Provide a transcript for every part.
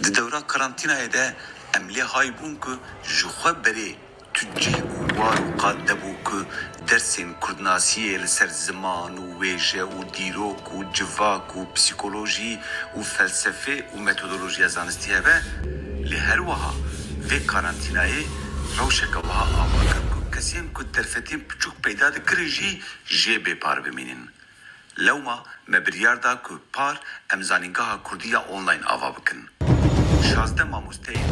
Di dewra karantînayê de em lê hay bûn ku ji xwe berê tu cih û war û qad nebû ku dersên kurdnasiyê li ser ziman û wêje û dîrok û civak û psîkolojî û felsefê û metodolojiya zanistî hebe, lê her wiha vê karantînayê rewşeka wiha ava kir ku kesên ku derfetên piçûk peyda dikirin jî jê bêpar bimînin. Lewma me biryar da ku par em zanîngeha Kurdî ya online ava bikin. 16 mamosteyên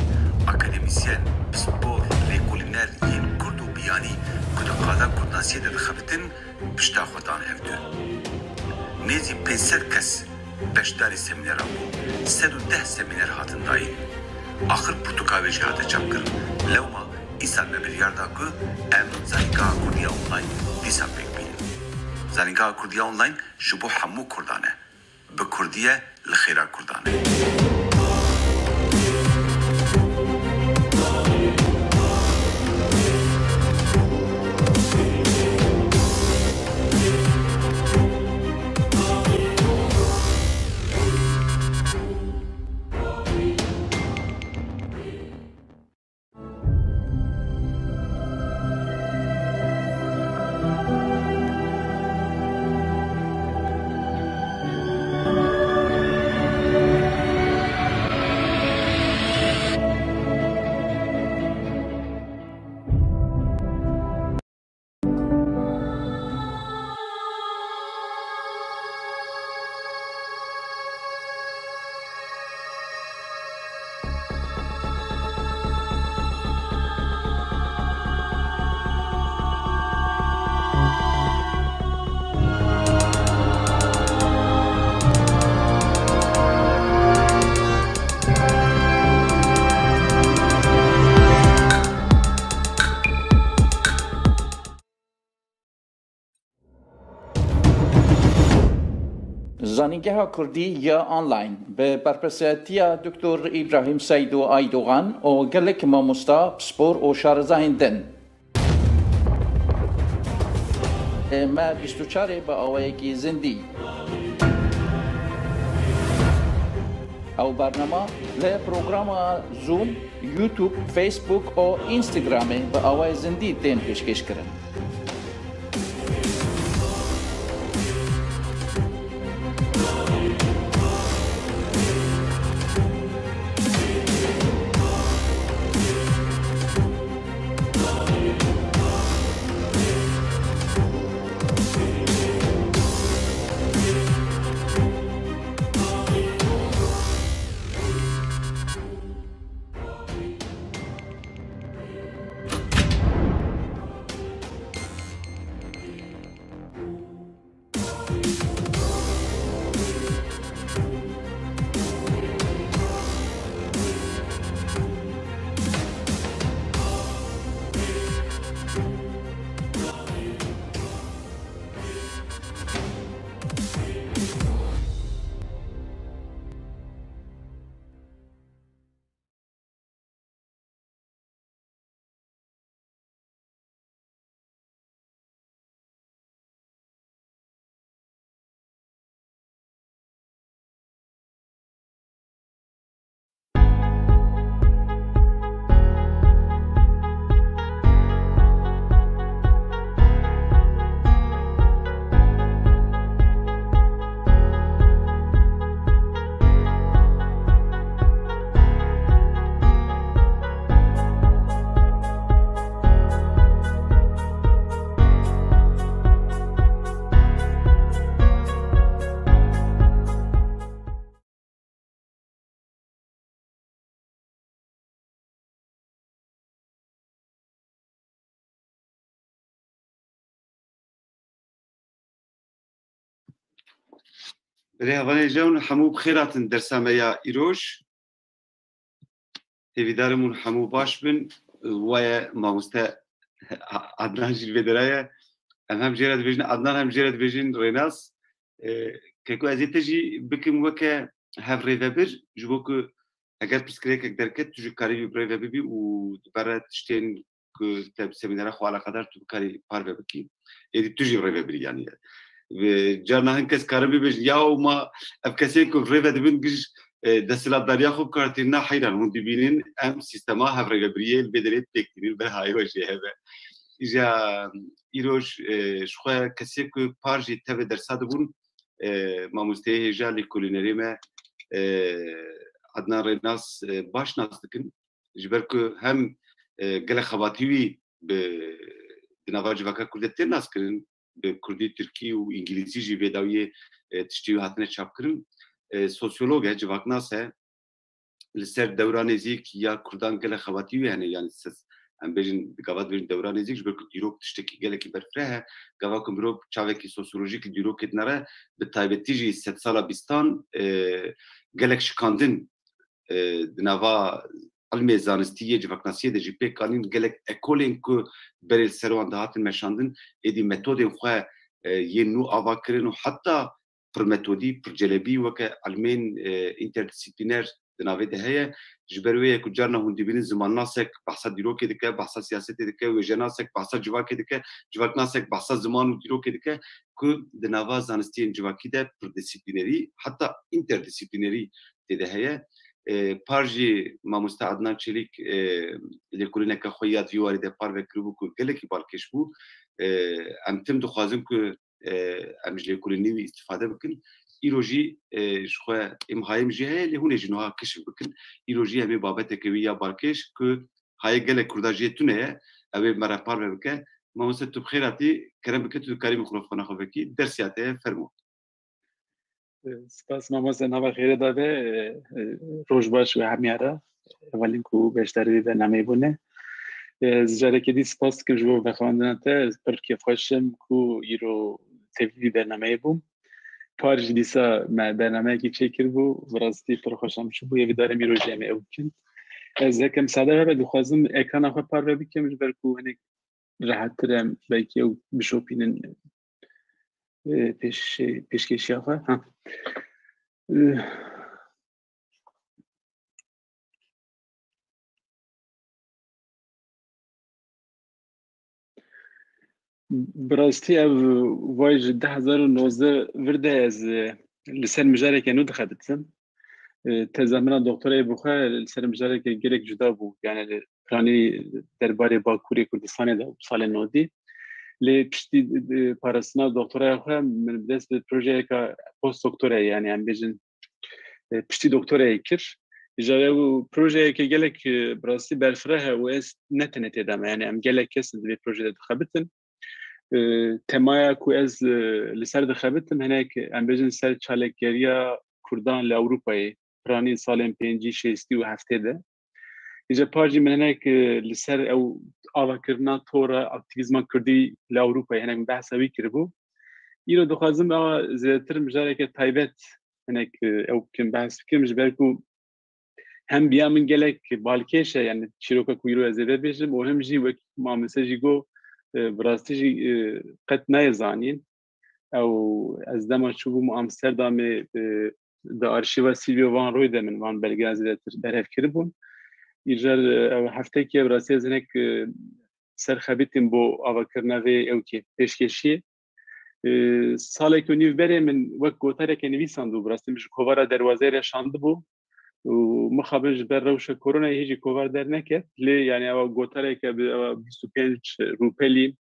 akademisyen, spor, lêkolîner yên Kurd û biyanî ku di qada kurdnasiyê de dixebitin pişta xwe dan ev du. Nêzî 500 kes beşdarî semînera bû, 110 semîner hatin dayîn. Axir pirtûkavê jî hate çapkirin. Lewma îsal me biryar da ku em zanîngeha Kurdî ya online dîsa pêk bînin. Zanîngeha Kurdî ya online ji bo hemû Kurdan e. Bi Kurdî ye li xêra Kurdan e. زانینگه کردی یا آنلاین به برپرسیتیا دکتر ابراهیم سیدو ایدوغان و گلک ماموستا سپور و شارزاهندن. ما 24 با آوایگی زندی. او برنامه ل پروگرام زوم، یوتیوب، فیسبوک و اینستاگرام با آوای زندی تین پیشکش کردن. رهوانه جون همو بخیراتن در سامیا ایروش هیویدارمون همو باش بن و ماموستا عدنان جیل بدرایه هم جرد بيجن عدنان هم جرد بيجن ريناس كيكو ازيت جي بكم وكا هاف ريفابر جبوكو اگر بسكريك دركت تجو كاري بريفابر بي و برا تشتين كو تاب سيمينار خو على قدر تو كاري بارفا بكي يدي تجي ريفابر يعني جارنا هنكس كاربي بيجن ياو ما افكاسين كو ريفا دبن جيش دستلاتداریا خوب کارتینا حیران هون دبینین ام سیستما هفرگبریه بدرید تکتیل به های وجه هبه ایجا ایروش شخواه کسی که پارجی تبه درصد بون ما مستهی جالی کولینری ما عدنان ریناس باش ناس دکن جبر که هم گل خواتیوی به نواج وکا کرده تر ناس کرن به کردی ترکی و انگلیسی جی بداوی تشتیو هاتنه چاپ کرن سوسیولوگ جواک ناس ہے لسر دوران زیک یا کردان گل خواتیوی هنه یعنی سس هم بیشن گاوات بیشن دوران زیک جبر که دیروک تشتکی گل کی برفره گاوا که مرو چاوه کی سوسیولوژی که دیروک نره به تایبتی جی 7 سالا بیستان گلک شکاندن دنوا علم زانستیه جواکناسیه ده جی پکانین گلک اکولین که برای سروان دهاتن مشاندن ایدی متودین خواه یه نو آوا کرن و حتی پر متودی پر جلبی وکه علمین انتردیسیپلینر دناوی ده هیه جبرویه که جارنا هندی بینین زمان ناسک بحثا دیروکی دکه بحثا سیاستی دکه ویژه ناسک بحثا جواکی دکه جواک ناسک بحثا زمان و دیروکی دکه که دنوا زانستیه جواکی ده پر دیسیپلینری حتی انتردیسیپلینری ده هیه پارجی ما مستعدنا چلیک لکولینه که خویات ویواری ده پار وکربو که گلکی بالکش بو ام تم دخوازم که امج لکولینی استفاده بکن ایروجی شخو امهایم جه لهونه جنوها کشف بکن ایروجی همه بابت کوی یا بالکش که های گل کرداجی تونه اوی مرا پار بکن ما مست تو بخیراتی کرم بکن تو کاری مخلوقانه خو بکی درسیاته فرمو سپاس مامۆستا ناوە خێرە دابێ ڕۆژ باش و هەمیارە ئەوەلین و بەشداری بەرنامەی بوونێ جارێکی دی سپاس کرد بۆ بەخواندنەتە پڕ کێفخۆشم و ئیرۆ تێویدی بەرنامەیە بووم پارژی دیسا بەرنامەیەکی چێ کرد بوو بەڕاستی پڕ خۆشم بوو یەویدارە میرۆژی ئەمە ئەو بکەن ez yekêm sade hebe dixwazim ekrana xwe parve bikim ji ber ku hinek rahettir em belkî ew bişopînin pêşkeşiya xwe bi rastî ev vay ji 2019 vir de ez li ser mijareke nû dixebitim tezamina doktorayê bixwe li ser mijareke gelek cuda bû yani li planî derbarê Bakurê Kurdistanê de salê nodî lê piştî parastina doktoraya xwe min bi dest bi projeyeka postdoktorayê yani em bêjin piştî doktorayê kir ji ew projeyeke gelek bi rastî berfireh e û ez ne tenê têde me yani em gelek kes di vê projeyê de dixebitin temaya ku ez li ser dixebitim hinek em bêjin ser çalekgeriya Kurdan li Ewropayê planî salên pêncî şêstî û heftê de îje parcî min hinek li ser ew avakirina tora aktivîzma Kurdî li Ewropayê hinek min behsa wî kiribû îro dixwazim ew zêdetir mijareke taybet hinek ew bikim behs bikim ji ber ku hem biya min gelek balkêş e yani çîroka ku îro ez ê vebêjim û hem jî wek mamêse jî got bi rastî jî qet nayezanîn ew ez dema çûbûm Amsterdamê di arşîva Silvio Van Roy de min van belgeya zêdetir berhev kiribûn îjar ew heftekê bi rastî ez hinek serxebitîm bo avakirina vê ewkê pêşkeşiyê salek û nîv berê min wek gotareke nivîsandû bi rastî min ji kovara derwazeyê re şandibû û mixabin ji ber rewşa koronayê hêjî kovar derneket lê yani ew gotareke bi 25 rûpelî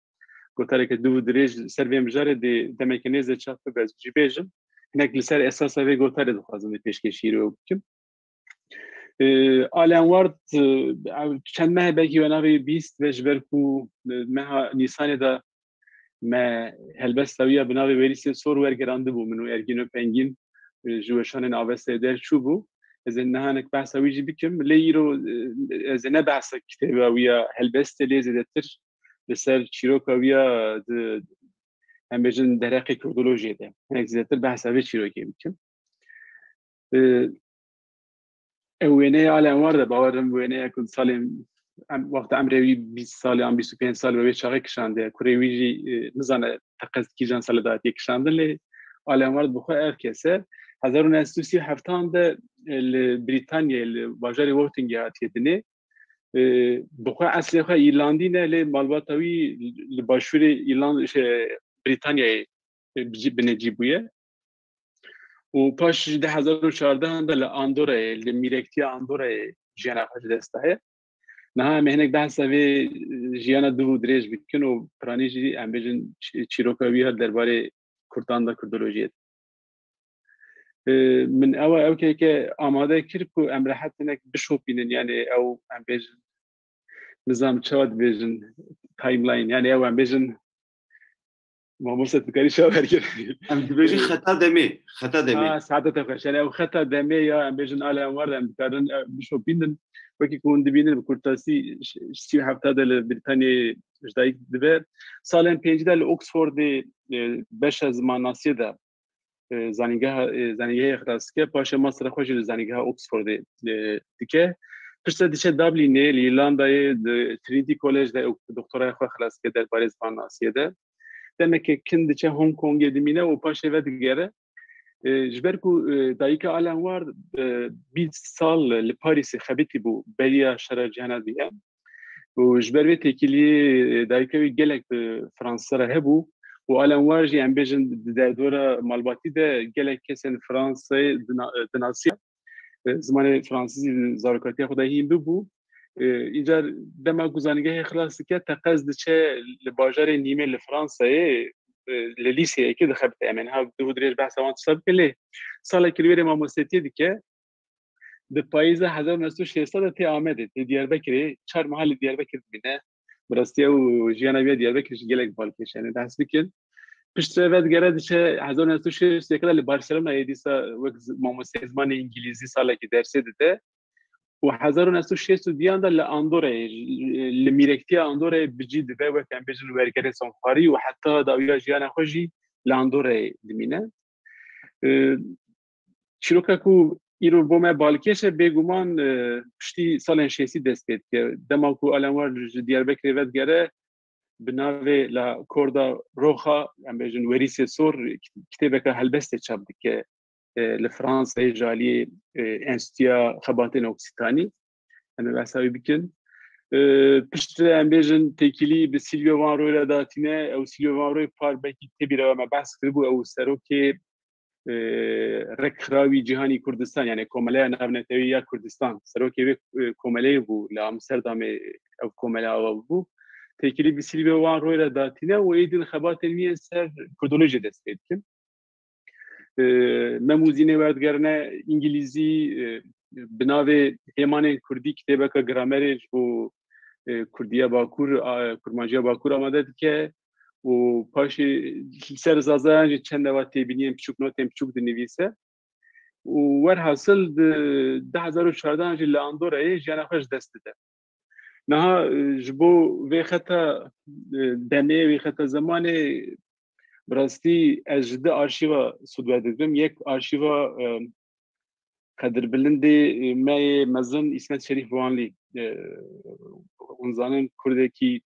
gotareke du dirêj ser vê mijarê dê demeke nêze çap bibe ez jî bêjim hinek li ser esasa vê gotarê dixwazim vê pêşkeşiyê re bikim alen ward çend mehe belkî we navê bîst ve ji ber ku meha Nîsanê de me helbesta wî ya bi navê werîsê sor wergerandibû min û Ergîn û Pengîn ji weşanên avestê derçûbû ez ê nehanek behsa wî jî bikim lê îro ez ê ne behsa kitêba wî ya helbestê lê zêdetir li ser çîroka wî ya em bêjin dereqê kurdolojiyê de hinek zêdetir behsa vê çîrokê bikim ew wêneyê alen war de bawerim wêneya ku salên wexta emrê wî 20 salê an 25 sal ve wê çaxê kişandiye kurê wî jî nizane teqez kîjan salê datiye kişandin lê alen war bixwe ev kese 1937 de li Brîtanyayê li bajarê Wortingê hatiye dinê bixwe eslê xwe îrlandî ne lê malbata wî li başûrê Brîtanyayê binêcî bûye و پاش 2014 ده لاندورا لمیرکتی اندورا جیانا خوش دسته نه مهنک بحث اوی جیانا دو دريج بکن و پرانیجی ام بیجن چیروکاوی ها درباره کردان دا کردولوژیت من او که آماده کرد که ام راحت نک بشوپینن یعنی او ام بیجن نظام چاد بیجن تایملاین یعنی او ام بیجن ما مرسد بکاری شو هرگیر ام دبیجی خطا دمی ساعت تفکر یعنی او خطا دمی یا ام بیجن آل انوار ام کردن بشوپینن وکی کون دبینن بکرتاسی 37 دل بریتانیا جدایی دبر سال 5 دل اوکسفورد بش از ماناسی ده زنیگه اخراسکه پاشه ماستر خوش زنیگه اوکسفورد دیگه پس دیگه دابلینه ایرلندای ترینیتی کالج ده دکترای خو خلاص که در پاریس ماناسی ده demek ki kendiçe Hong Kong'e dimine o paşa ve digere jberku dayika alan var bir sal li Paris'e xabiti bu beriya şara cihana diye o jber ve tekili dayika ve gelek Fransa'ra hebu o alan var ji ambejin derdora malbati de gelek kesen Fransa'ya dinasiya zamanı Fransız zarokatiya xudayim bu اینجا دما گزانگاه خلاص که تقصد چه لباجر نیمه لفرانسه للیسه که دخبت امن ها دو دريج بحث وان سب کلی سال کلیوری ما مستتی که د پاییز 1960 ته آمده دیاربکر چهار محل دیاربکر بینه براستی و جیانا دیاربکر گلک بالکش یعنی دست بکن پشت ود گرد چه 1960 کلا لبارسلونا ایدیسا وقت ما مستزمان انگلیسی سال که درس ده و 1960 دیان در لاندوره لمیرکتی اندوره بجید و کم بجن ورکر سانفاری و حتی داویا جیان خوشی لاندوره دمینه چیروکا کو ایرو بوم بالکش بگومان پشتی سال 60 دست کرد که دما کو علموار دیاربکر ود گره بناوی لا کوردا روخا ام بجن وریس سور کتابک هلبست چاپ که لفرانسا جالی انستیا خباتن اوکسیتانی انا بحثاوی بکن پشت ام بیجن تکیلی به سیلویو وان روی داتینه او سیلویو وان روی پار بکی تبی رو ما بحث کرد او سرو که رکراوی جهانی کردستان یعنی کومله ناونتوی یا کردستان سرو که کومله بو لامستردام او کومله او بو تکیلی به سیلویو وان روی داتینه و ایدن خباتن می سر کردولوژی دست کن مموزینه وردگرنه انگلیزی بناوی همان کردی کتابه که گرامرش و کردیه باکور کرمانجیه باکور آمده که و پاش سر زازه چند وقتی بینیم پچوک نوتیم پچوک دنویسه و ور حاصل 2014 لاندوره جانا خوش دست ده نه جبو وی خطا دمه وی خطا زمان براستی از جده آرشیوا سودوه دادم یک آرشیوا قدر بلندی مای مزن اسمت شریف وانلی اونزانن کرده کی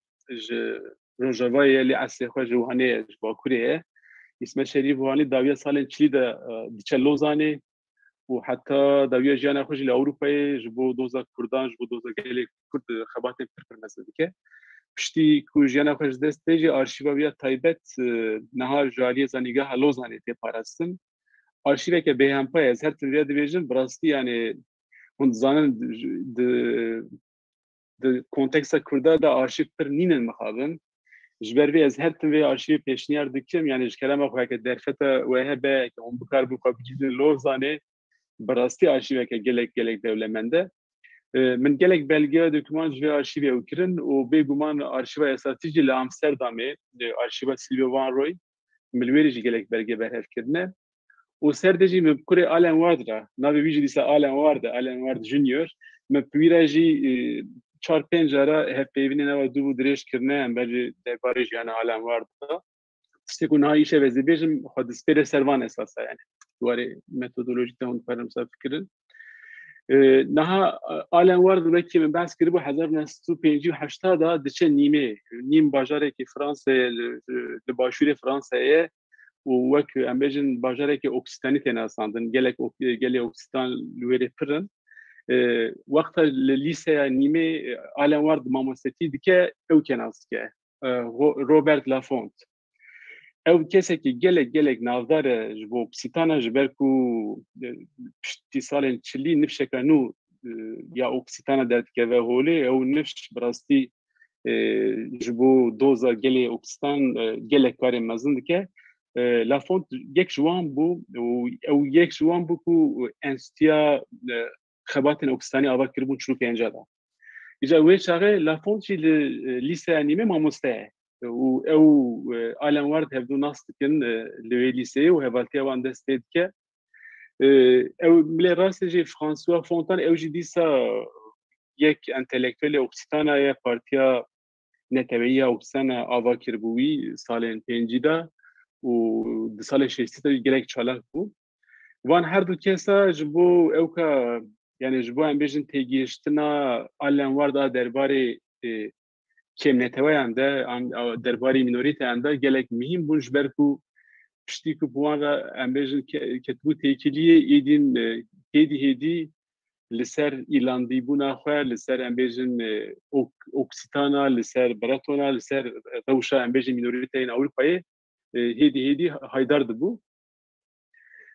روجاوای لی اصلی خواه جوهانه با کوریه اسمت شریف وانلی داویه سال چلی ده دیچه لوزانه و حتی داویه جیانه خوش لی اوروپای جبو دوزا کردان جبو دوزا گلی کرد خباتن پر مسئله که پشتی کو جیانا خوش دست دیجی آرشیوا بیا تایبت نها جالی زنیگه هلوزانه تی پارستن آرشیوه که به هم پای از هر تنویه دیویژن براستی یعنی هون زانن د کنتکست کرده دا آرشیو پر نینن مخابن جبروی از هر تنویه آرشیو پیشنیار دکم یعنی جکلمه خواه که درفت ویه به که هم بکار بکا بگیدن لوزانه براستی آرشیوه که گلک دولمنده من gelek belge doküman ve arşive ukirın o beguman arşiva esatıcı ile Amsterdam'e arşiva Silvio Van Roy milverici gelek belge berhevkirne o serdeci me kure Alan Ward'a navi vicdisa Alan Ward Junior me piraji çar penjara hep evine nava du direş kirne em belge debare yani Alan Ward'a stekun ha işe ve zebejim hadisper servan esasa yani duare metodolojide on paramsa fikrin نها آلن وارد وکی من بحث کردم 1958 دچه نیم باجاره که فرانسه لباشور فرانسه و وک امبیجن باجاره که اوکسیتانی تناساندن گلی اوکسیتان لویره پرن وقت لیسه نیمه آلن وارد ماموستی دیگه او کناس که روبرت لافونت ew kesekî gelek navdar e ji bo Oksîtana ji ber ku piştî salên çilî nifşeka nû ya Oksîtana derdikeve holê ew nifş bi rastî ji bo doza gelê Oksîtan gelek karên mezin dike. La Font yek ji wan bû û ew yek ji wan bû ku Enstitûya Xebatên Oksîtanî ava kiribûn çûnûkê Enca da. Îja wê çaxê La Font jî li lîseya Nîmê mamoste ye. û ew alen ward hevdû nas dikin li wê lîseyê û hevaltiya wan dest pê dike. Ew bilê rastê jî François Fontan ew jî dîsa yek entelektüelê Oksîtana ye Partiya Netewîya Oksîtana ava kiribû wî salên pêncî da û di salê şêstî de gelek çalak bû. Wan her du kesa ji bo ew ka yani ji bo em bêjin têgihiştina alen ward a derbarê kêmneteweyan de derbarê mînorîteyan de gelek mihîm bûn ji ber ku piştî ku bi wan re em bêjin ketibû têkiliyê êdîn hêdî li ser îlandîbûna xwe li ser em bêjin Oksîtana li ser Bretona li ser rewşa em bêjin mînorîteyên Ewropayê hêdî haydar dibû.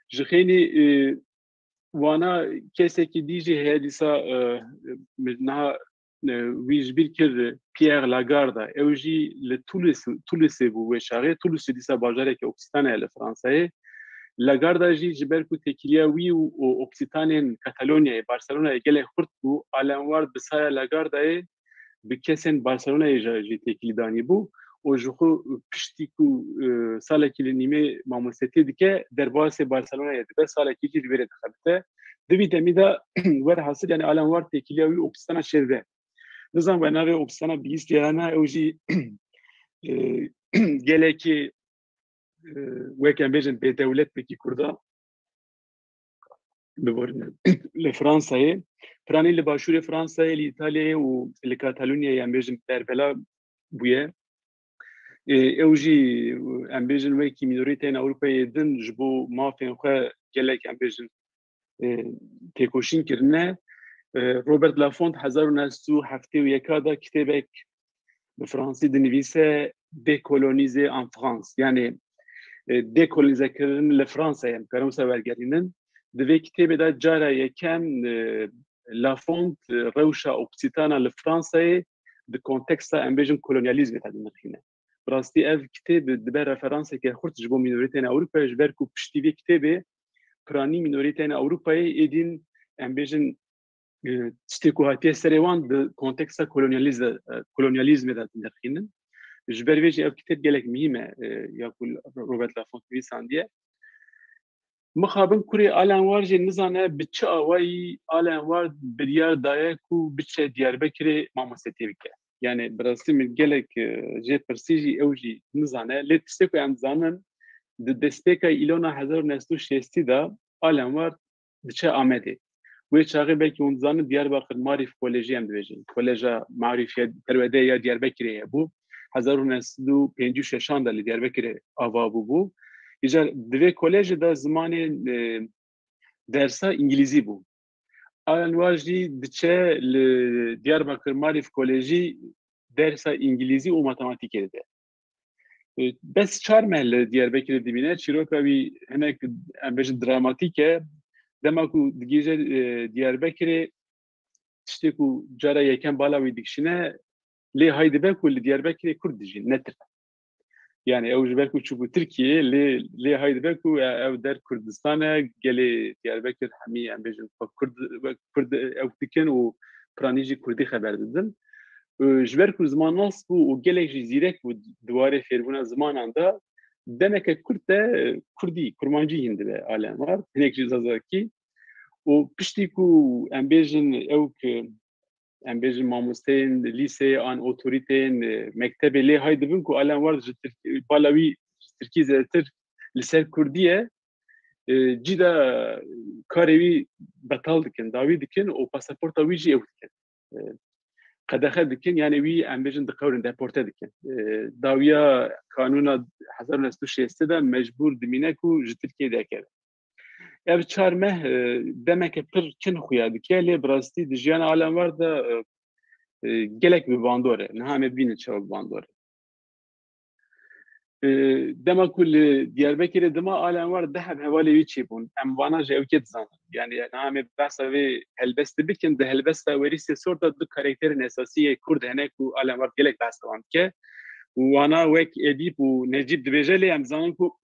Ji xênî wana kesekî dî jî heye dîsa niha wî ji bîr kir Pierre Lagarde ew jî li Toulousê bû wê çaxê. Toulouse dîsa bajarekî Oksîtana ye li Fransayê. Lagarde jî ji ber ku têkiliya wî û Oksîtanên Katalonyayê Barcelonayê gelek xurt bû alen ward bi saya Lagardeyê bi kesên Barcelonayê jî têkilî danî bû û ji xwe piştî ku salekî li Nîmê mamostetî dike derbasê Barcelonayê dibe salekî jî li wê re dixebite. Di vî demî de werhasil yani alen ward têkiliya wî Oksîtana şêrve. Nizam ve navê Oksîtana bihîstiya hene ew jî gelekî wek em bêjin bêdewletbekî Kurda biborin li Fransayê piranî li başûrê Fransayê li İtalyayê û li Katalonyayê em bêjin derbela bûye. Ew jî em bêjin wekî mînorîteyên Ewropayê din ji bo mafên xwe gelek em bêjin têkoşîn kirine. Robert Laffont 1971 da kitêbek bi Fransî dinivîse Décoloniser en France yani dekolonizekirin li Fransayê em karim wisa wergerînin. Di vê kitêbê de cara yekem Laffont rewşa Oksîtana li Fransayê di konteksta em bêjin kolonyalîzmê de dinixîne. Bi rastî ev kitêb dibe referansekê xurt ji bo mînorîteyên Ewropayê ji ber ku piştî vê kitêbê piranî mînorîteyên Ewropayê êdîn em bêjin tiştê ku hatiye serê wan di konteksta kolonyalîzmê de dinixînin. Ji ber vê jî ev kitêb gelek mihîm e ya ku Robert Laffont nivîsandiye. Mixabin kurê alen war jê nizane bi çi awayî alen war biryar daye ku biçe Diyarbekirê mamostetî bike. Yani bi rastî min gelek jê pirsî jî ew jî nizane lê tiştê ku em dizanin di destpêka îlona 1960 da alen war diçe Amedê. Wê çaxê belkî hûn dizanin Diyarbakir Marîf Kolejî em dibêjin. Koleja Marîfiye Perwedê ya Diyarbekirê ye bû. 1956 da li Diyarbekirê ava bû. Îja di vê kolejê de zimanê dersa İngilîzî bû. Alen war jî diçe li Diyarbakir Marîf Kolejî dersa İngilîzî û matematîkê dide. Bes 4 meh li Diyarbekirê dibîne çîroka wî hinek em bêjin dramatîk e. Dema ku digîje Diyarbekirê tiştê ku cara yekem bala wî dikişîne lê hay dibe ku li Diyarbekirê Kurd dijîn netir. Yani ew ji ber ku çûbû Tirkiye lê hay dibe ku ew der Kurdistan e gelê Diyarbekir hemî em bêjin Kurd ew dikin û piranî jî Kurdî xeber didin. Ji ber ku ziman nas bû û gelek jî zîrek bû diwarê fêrbûna zimanan da demeke Kurd de Kurdî kurmancî hîn dibe alen war hinek jî zazakî û piştî ku em bêjin ew ki em bêjin mamosteyên lîseyê an otorîteyên mektebê lê hay dibin ku alen war ji bala wî Tirkî zêdetir li ser Kurdî ye cî de karê wî betal dikin dawî dikin û pasaporta wî jî ew dikin. Qedexe dikin yani wî em bêjin diqewrin deporte dikin. Dawiya kanûna 1960 de mecbûr dimîne ku ji Tirkiye derkeve. Ev 4 meh demeke pir kin xuya dike lê bi rastî di jiyana alen war de gelek bi bandor e. Niha em ê bînin çawa bi bandor e. دما كل دياربكر دما عالم ور ذهب حوالی وی چی بون ام وانا جوکت زن یعنی نام بحث وی هلبست بکن ده هلبست وریس سورت دو کاراکتر اساسی کرد هنک و عالم ور گلک بحث وان که وانا وک ادیب و نجیب دبیجلی ام زنان کو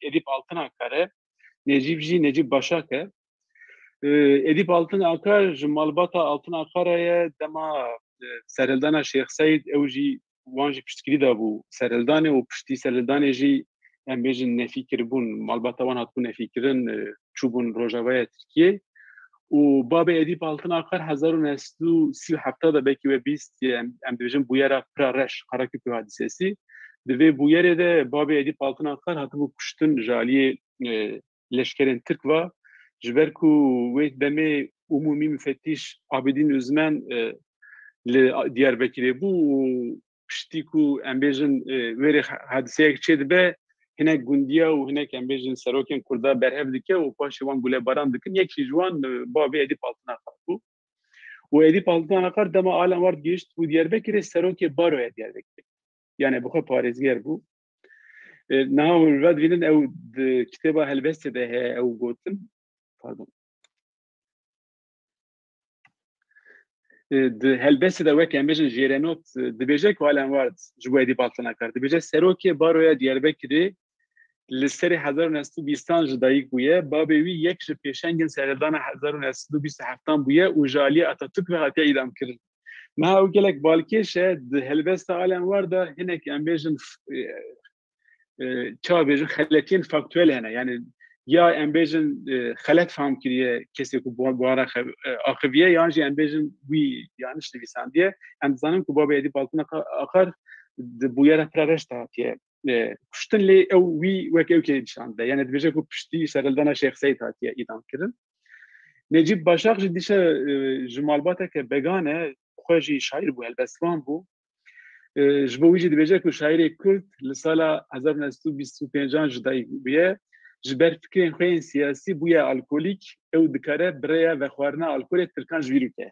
ادیب altına kare نجیب جی نجیب başa که ادیب altına akar malbata altına akaraya dema سرلدانا شیخ سید اوجی وانجی پشتگیری دا بو سرلدانه و پشتی سرلدانه جی ام بیجن نفیکر بون مالباتا وان هاتبون نفیکرن چوبون روژاوای ترکیه و باب ادیب altına akar 1937 da belki ve 20 ام بیجن بویرا پرارش قراکوپی hadisesi ve bu yere de bab edip altına akar hatibu kuştun jaliye leşkerin Türk va jberku ve deme umumi müfettiş Abidin Üzmen Diyarbakır'ı bu piştiku embejin veri hadiseye çedbe hinek gundiya u hinek embejin saroken kurda berhev dike u paşivan bule baran dikin yek şijwan bab edip altına akar bu و edip altına akar dema alam var geçti bu Diyarbakır'ı saroke baroya Diyarbakır yani bu kadar parizger bu ناو الراد فيلن او كتابة هلبست ده او قوتن pardon هلبست ده وك امبيجن جيرانوت دبيجك ولا وارد جوادي بالتنا كارد دبيجك سروكي بارويا دياربكري لسري 1920 جدايك بويا بابوي يكش بيشنگن سردان 1927 بويا وجالي اتاتürk ve hatta idam kirin ما او gelek balkeşe هلبست عالم وارد هناك امبيجن çabejin xeletiyên faktüel hene yani ya embejin xelet fam kiriye kesek bu ara akıbiye yani jî embejin wî yanlış nivîsandiye em dizanin ku baba edip altına akar bu yere prareş hatiye kuştin lê ew wî wek ew kê nişande yani dibêje ku piştî serildana Şeyh Seyd hatiye îdam kirin Necip Başak jî dişe ji malbateke begane xwe jî şaîr bû helbestvan bû ji bo wî jî dibêje ku şaîrê Kurd li sala 1925 jidayî bûye ji ber fikrên xwe yên siyasî bûye alkolîk ew dikare birêya vexwarina alkolê Tirkan ji wî rûke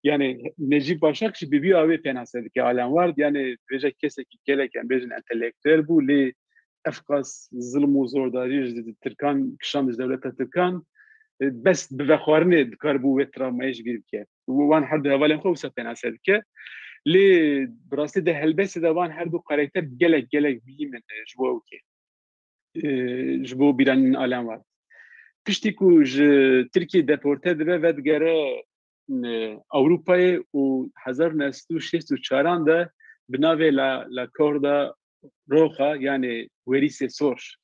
yani Necip Başak jî bi vî awê pênase dike alem ward yani dibêje kesekî gelek em bêjin entelektüel bû lê ev qas zilm û zordarî ji Tirkan kişand ji dewleta Tirkan bes bi vexwarinê dikar bû wê travmayê ji wî bike wan her du hevalên xwe wisa pênase dike لê birastî de helbestê de van her du karakter gelek bînin ji bo ew kê ji bo bîranîn alem var piştî ku ji Tirkiye deporte dibe ve digere Avrupayê û 1964 de bi navê la Korda Roxa yani werîsê sor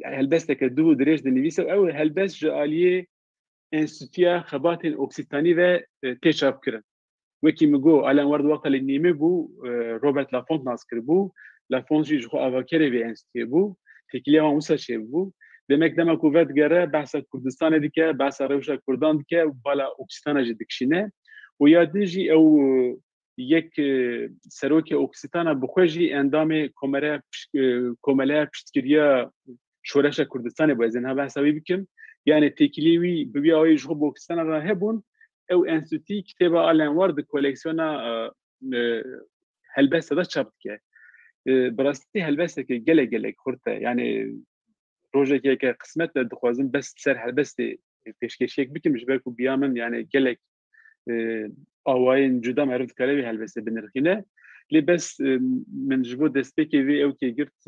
helbesteke du dirêj dinivîse ew helbest ji aliyê Enstitûya Xebatên Oksitanî ve tê çapkirin وکی میگو الان ورد وقت نیمه بو روبرت لافونت ناز کرد بو لافونت جی خو اواکر وی انستیه بو تکلیه هم موسا چه بو demek kuvvet gere bahsa Kürdistan'a dike bahsa Revşa Kürdan dike bala Oksistan'a dikşine o yadî ev yek seroke Oksistan'a buxweji endamê komele piştkiriya şoreşa Kürdistan'a bu ezin ha bahsa wî bikim yani tekiliye wî bi awê ji xwe Oksistan'a ra hebûn ew enstitû kitêba alen war di koleksiyona helbeste de çap dike bi rastî helbesteke gelek xurte yani rojekeke qismetle dixwazim bes ser helbestê pêşkêşiyek bikim ji ber ku biya min yani gelek awayên cuda meriv dikare wî helbestê binirxîne lê bes min ji bo destpêkê wê ew kê girt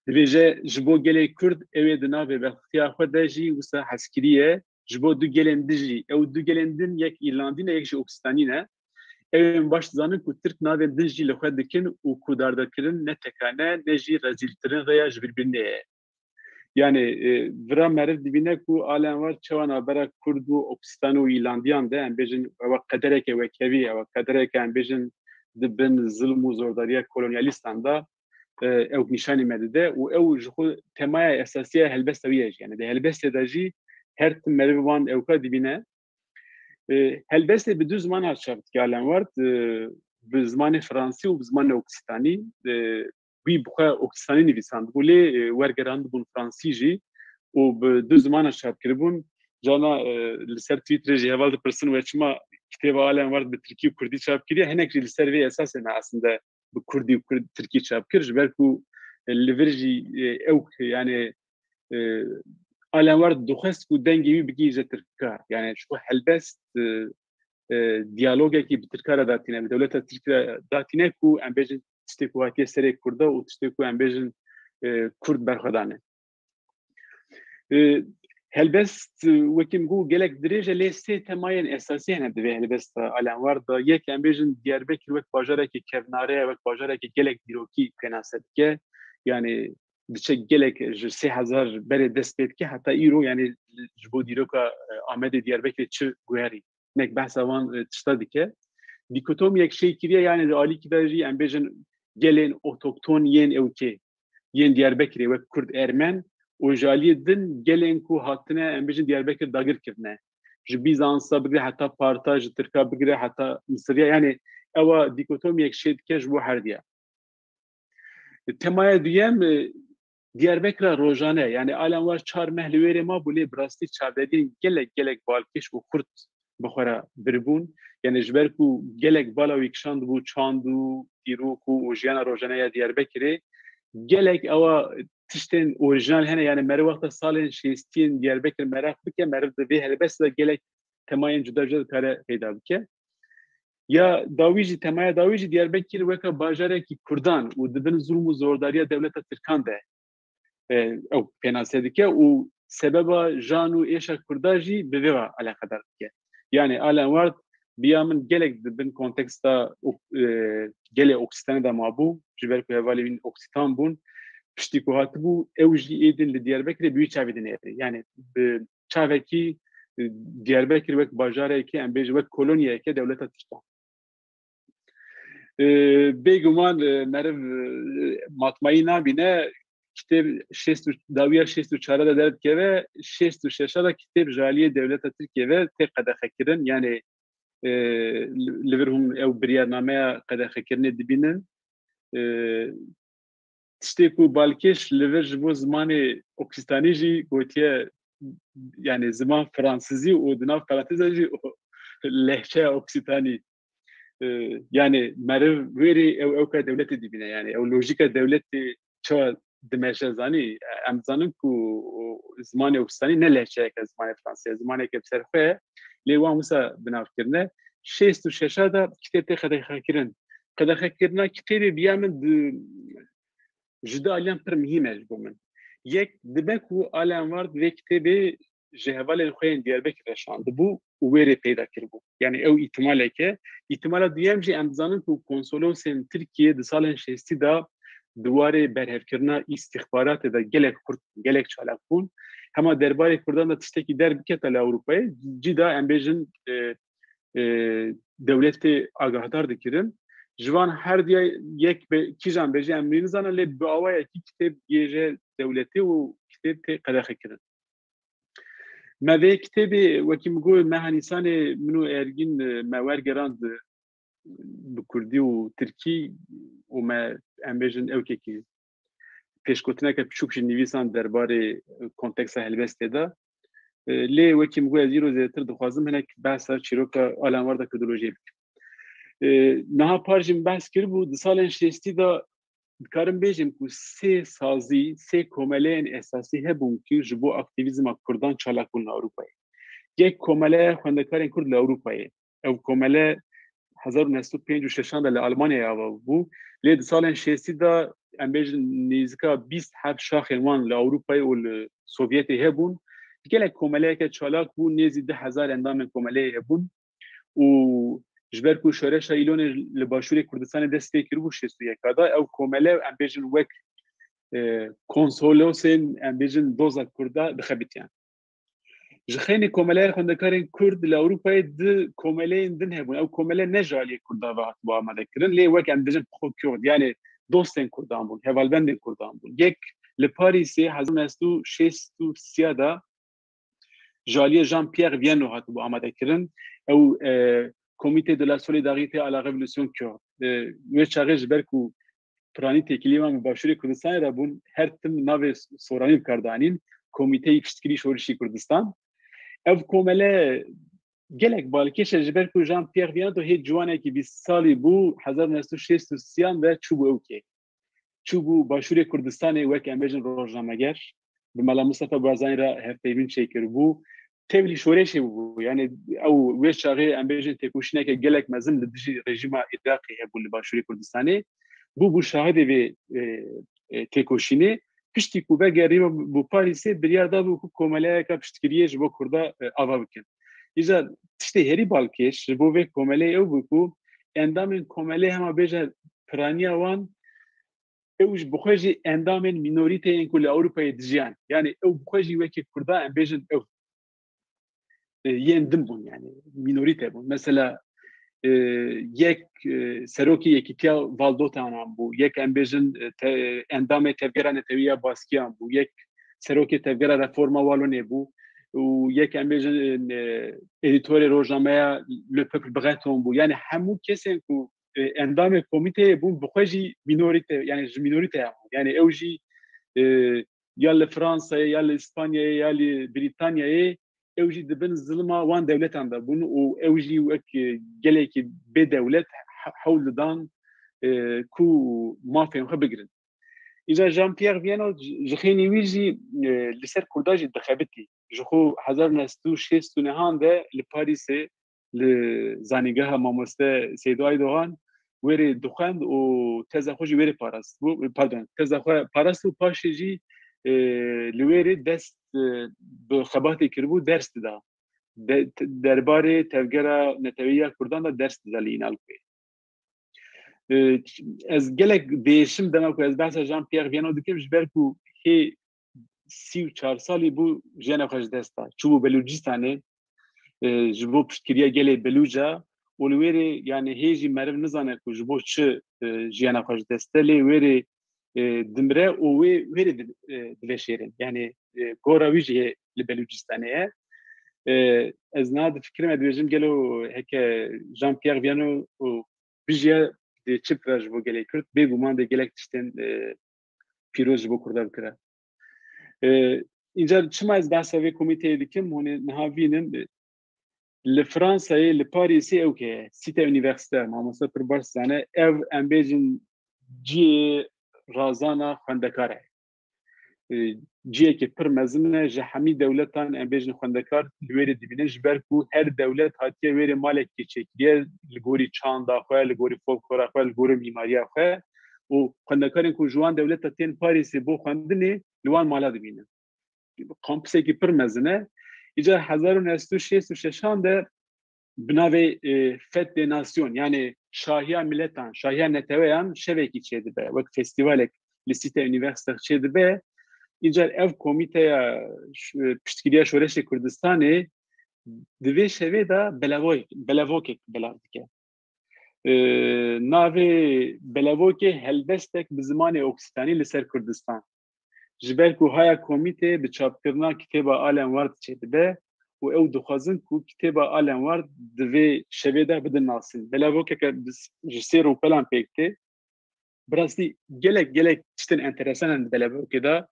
dibêje ji bo gelek Kurd ew ê di navê vextiya xwe de jî wisa heskiriye ji bo du gelên dijî ew du gelên din yek İrlandî ne yek jî Oksistanî ne ew baş zanin ku Tirk navê din jî li xwe dikin û ku dardakirin ne tekane ne jî rezîltirin rêya ji birbirînê ye yani vira meriv dibîne ku alem war çawa navbera Kurd û Oksistan û İrlandiyan de em bêjin ew qedereke wekevî ew qedereke em bêjin dibin zilm û zordariya kolonyalistan da ew nîşanî me dide û ew ji xwe temaya esasiya helbesta wî ye yani de helbestê de jî her tim meriv wan ewka dibîne helbestê bi du ziman çap dike alem war bi zimanê Fransî û bi zimanê Oksistanî wî bi xwe Oksistanî nivîsand bû lê wergerand bûn Fransî jî û bi du ziman çap kiribûn cana li ser Twitterê jî heval dipirsin we çima kitêba alem war bi Tirkî û Kurdî çap kiriye hinek jî li ser vê esasê me aslında bi Kurdî û Tirkî çap kir ji ber ku li vir jî ew yani alan war dixwest ku dengê wî bigî ji Tirkî yani ji bo helbest diyalogekî bi Tirkî re datîne bi dewleta Tirkî re datîne ku em bêjin tiştê ku hatiye serê Kurda û tiştê ku em bêjin Kurd berxwedane. Helbest wekî min got gelek dirêj e lê sê temayên esasî hene divê helbesta alanwar da yek em bêjin Diyarbekir wek bajarekî kevnare ye wek bajarekî gelek dîrokî pênase dike yani diçe gelek ji 3000 berê dest pê dike heta îro yani ji bo dîroka Amedê Diyarbekirê çi guherî nek behsa wan tişta dike. Dikotomiyek şey kiriye yani alîkî de jî em bêjin gelên otokton yên ew kê yên Diyarbekirê wek Kurd Ermen û ji aliyê din gelên ku hatine em bêjin Diyarbekir dagir kirine. Ji Bîzansa bigire heta Parta ji Tirka bigire heta Misiriya yani ewa dikotomiyek şey dike ji bo her diya. Temaya duyem Diyarbekir'a rojane yani alan var çar mehl wêrê mabû lê bi rastî çavdedîn gelek balkêş û Kurd bi xwe re birbûn yani ji ber ku gelek bala wî kişand bû çand û dîrok û jiyana rojaneya Diyarbekirê gelek ewa tiştên orijinal hene yani meriv wexta salên şêstiyên Diyarbekir merak bike meriv di vê helbest de gelek temayên cuda cuda dikare peyda bike. Ya dawî jî temaya dawî jî Diyarbekir weka bajarekî Kurdan û dibin zulm û zordariya dewleta Tirkan de ew pênase dike û sebeba jan û êşa Kurda jî bi vê ve alaqedar dike. Yani alan war biya min gelek dibin konteksta gelê Oksistanê de mabû ji ber ku hevalê wî Oksitan bûn piştî ku hatibû ew jî êdin li Diyarbekirê bi wî çavê de nêrê yani bi çavekî Diyarbekir wek bajarekî em bêjin wek kolonyayeke dewleta Tirkan. Bêguman meriv matmayî nabîne kitêb dawiya 64 de derdikeve 66 da kitêb ji aliyê dewleta Tirkiye ve tê qedexekirin yani li vir hûn ew biryarnameya qedexekirinê dibînin tiştê ku balkêş li vir ji bo zimanê Oksistanî jî gotiye yani ziman Fransızî û di nav paranteza jî lehçeya Oksitanî yani meriv wêrê ew ka dewletê dibîne yani ew lojîka dewletê çawa dimeşe zanî em zanin ku zimanê Oksistanî ne lehçeyeke zimanê Fransî zimaneke bi ser xwe ye lê wan wisa binavkirine 66 da kitêb tê qedexekirin qedexekirina kitêbê biya min ji du aliyan pir mihîm e ji bo min. Yek dibe ku alan war vê kitêbê ji hevalên xwe yên Diyarbekir reşandibû û wêrê peyda kiribû. Yani ew îhtimaleke. İhtimala duyem jî em dizanin ku konsolosên Tirkiye di salên şêstî da di warê berhevkirina îstixbaratê de gelek Kurd gelek çalak bûn. Hema derbarê Kurdan da tiştekî derbikete li Ewropayê cî da em bêjin dewletê agahdar dikirin. Ji van her diya yek kîjan bêje em nîzanin lê bi awayekî kitêb gêje dewletê û kitêb tê qedexekirin. Me vê kitêbê wekî min got meha Nîsanê min û Ergîn me wergerand bi Kurdî û Tirkî û me em bêjin ewkekî pêşgotineke biçûk jî nivîsan derbarê konteksta helbestê de lê wekî min got ez îro zêdetir dixwazim hinek behsa çîroka alan war da kurdolojiyê bikim. Niha par jî min behs kiribû di salên şêstî da dikarim bêjim ku sê sazî sê komeleyên esasî hebûn ku ji bo aktivîzma Kurdan çalak bûn li Ewropayê. Yek komeleya xwendekarên Kurd li Ewropayê. Ew komele 1965 de li Almanyayê ava bû. Lê di salên şêstî da em bêjin nêzîka 27 şaxên wan li Ewropayê û li Sovyetê hebûn. Gelek komeleyeke çalak bû nêzî 2000 endamên komeleyê hebûn û ji ber ku şoreşa îlonê li başûrê Kurdistanê dest pê kiribû 61 da ew komele em bêjin wek konsolosên em bêjin doza Kurda dixebitiyan. Ji xênê komeleya xwendekarên Kurd li Ewropayê di komeleyên din hebûn ew komele ne ji aliyê Kurda ve hatibû amadekirin lê wek em bêjin Kurd yani dostên Kurdan bûn hevalbendên Kurdan bûn. Yek li Parîsê 1963 da ji aliyê Jean-Pierre Viano hatibû amadekirin ew Comité de la Solidarité à la Révolution Kurde. Wê çaxê ji ber ku piranî têkiliyê wan bi başûrê Kurdistanê re bûn her tim navê soranî bikar danîn Komîteyî Piştgirî Şorişî Kurdistan. Ev komele gelek balkeş ji ber ku Jean-Pierre Vianney hê ciwanekî 20 salî bû 1963 ve çûbû ewkê çûbû Başûrê Kurdistanê wek em bêjin rojnameger bi mala Mustafa Barzanî re hevpeyvîn çêkiribû tevlî şoreşê bû yani ew wê çaxê em bêjin têkoşîneke gelek mezin li dijî rejîma Iraqê hebû li Başûrê Kurdistanê bû şahidê vê têkoşînê piştî ku vegerî bû Parîsê biryar da bû ku komeleyeka piştgiriyê ji bo Kurda ava bikin. İja tiştê herî balkêş ji bo vê komeleyê ew bû ku endamên komelê hema bêje piraniya wan ew ji bi xwe jî endamên mînorîteyên ku li Ewropayê dijiyan yani ew bi xwe jî wekî Kurda em bêjin ew yên din bûn yani mînorîte bûn. Mesela yek serokê Yekîtiya Valdotanan bû, yek em bêjin endamê tevgera Netewîya Baskiyan bû, yek serokê tevgera Reforma Walonê bû û yek em bêjin edîtorê rojnameya Le Peuple Breton bû. Yani hemû kesên ku endamê komîteyê bûn bi xwe jî mînorîte yani ji mînorîte yani ew jî ya li Fransayê ya li İspanyayê ya li Brîtanyayê ew jî dibin zilma wan dewletan da bûn û ew jî wek gelekî bê dewlet hewl didan ku mafên xwe bigirin. İja Jean-Pierre Vianney ji xênî wî jî li ser Kurda jî dixebitî. Ji xwe 1969 de li Parîsê li zanîgeha mamoste Seydo Aydoğan wêrê dixwend û teza xwe jî wêrê parast bû pardon teza xwe parast û paşê jî li wêrê dest bi xebatê kiribû ders dida. Derbarê tevgera Netewîya Kurdan da ders dida li Înalpê. Ez gelek değişim dema ku ez behsa Jean-Pierre Vianney dikim ji ber ku hê 34 salî bû jiyana xwe ji dest da. Çûbû Belûcistanê ji bo piştkiriya gelê Belûca û li wêrê yani hê jî meriv nizane ku ji bo çi jiyana xwe ji dest da lê wêrê dimre û wêrê diveşêrin. Yani gora wî jî hê li Belûcistanê ye. Ez niha difikirim dibêjim gelo heke Jean-Pierre Vianney û bijiya çi pira ji bo gelê Kurd bêguman de gelek tiştên pîroz ji bo Kurda bikire. Înca çima ez behsa vê komîteyê dikim hûn niha bînin li Fransayê li Parîsê ew heye sîte unîversiter mamoste pir baş zane ev em bêjin ciyê razana xwendekar e. Ciyekê pir mezin e ji hemî dewletan em bêjin xwendekar li wêrê dibînin ji ber ku her dewlet hatiye wêrê malekê çêkiriye li gorî çanda xwe, li gorî folklora xwe, li gorî mîmariya xwe û xwendekarên ku ji wan dewleta tên Parîsê bo xwendinê li wan mala dibînin. Kampüsekî pir mezin e. İca 1966 de bi navê Fête des Nations yani Şahiya Milletan, Şahiya Neteweyan şevekî çêdibe wek festîvalek li sîte unîversiter çêdibe. İnca ev komîteya piştgiriya şoreşê Kurdistanê di vê şevê da belavokek belav dike. Navê belavokê helbestek bi zimanê Oksitanî li ser Kurdistan. Ji ber ku haya komîtê bi çapkirina kitêba Alen Ward çêdibe û ew dixwazin ku kitêba Alen Ward di vê şevê de bidin nasîn. Belavokeke ji sêr û pelan pêk tê. Bi rastî gelek tiştên enteresan di belavokê da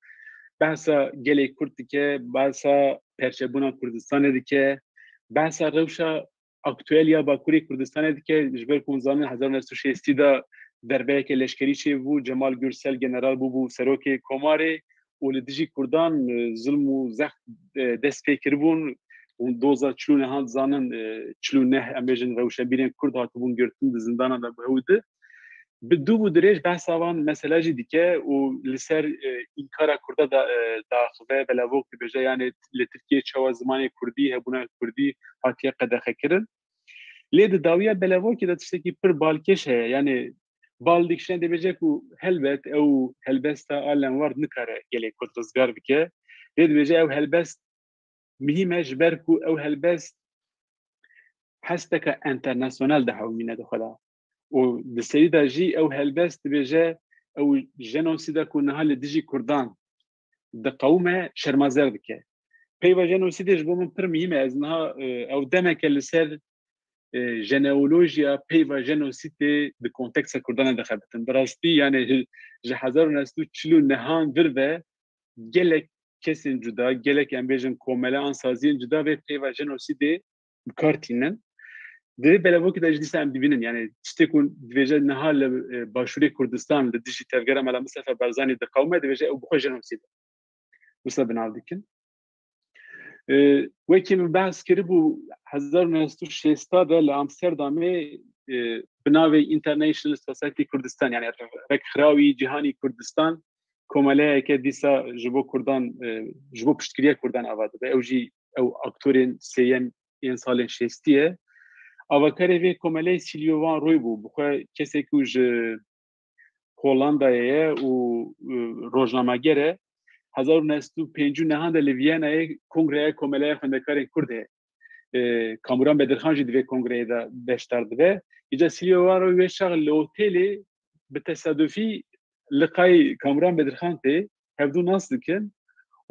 behsa gelê Kurd dike, behsa perçebûna Kurdistanê dike, behsa rewşa aktûel ya Bakurê Kurdistanê dike ji ber ku hûn zanin 1960 da derbeyeke leşkerî çêbû Cemal Gürsel general bû serokê Komarê û li dijî Kurdan zilm û zex dest pê kiribûn û doza çilûnehan zanin çilûneh em bêjin rewşebîrên Kurd hatibûn girtin di zindanan de bihewdi. Bi dû û dirêj behsa wan mesela jî dike û li ser înkara Kurda da daxive belavok dibêje yani li Tirkiye çawa zimanê Kurdî hebûna Kurdî hatiye qedexekirin. Lê di dawiya belavokê de tiştekî pir balkêş heye yani bal dikişine dibêje ku helbet ew helbesta Alen Ward nikare gelê Kurd rizgar bike. Lê dibêje ew helbest mihîm e ji ber ku ew helbest hesteka internasyonel de hewmîne di xwe da. û di serî de jî ew helbest dibêje ew jenosîda ku niha li dijî Kurdan di qewme şermazer dike. Peyva jenosîdê ji bo min pir mihîm e ez niha ew demeke li ser jeneolojiya peyva jenosîdê di konteksta Kurdanê dixebitin. Bi rastî yani ji 1940 vir ve gelek kesên cuda, gelek em bêjin komele an saziyên cuda vê peyva jenosîdê kartinen de belevok da jdi sam dibinin yani işte kun dveje nahal başuri Kurdistan de dijital geram ala Mustafa Barzani de kavme dveje bu khojenom sid Mustafa bin Avdikin وەکی من بەس کردبوو 1960 دا لە ئامستەردامێ بناوی International Society Kurdistan yani rêkxirawi cîhanî Kurdistan komeleyeke dîsa ji bo Kurdan ji bo piştgiriya Kurdan ava dibe ew jî ew aktorên sêyem yên salên şêstî avakarê vê komeleyê Silvio Van Roy bû bi xwe kesek ku ji Hollandayê ye û rojnameger e 1959 de li Vîyanayê Kongreya Komeleya Xwendekarên Kurd heye. Kamuran Bedirxan jî divê kongreyê de beşdar dibe. Îca Silvio Van Roy wê şax li otelê bi tesadüfî liqayê Kamuran Bedirxan tê hevdû nas dikin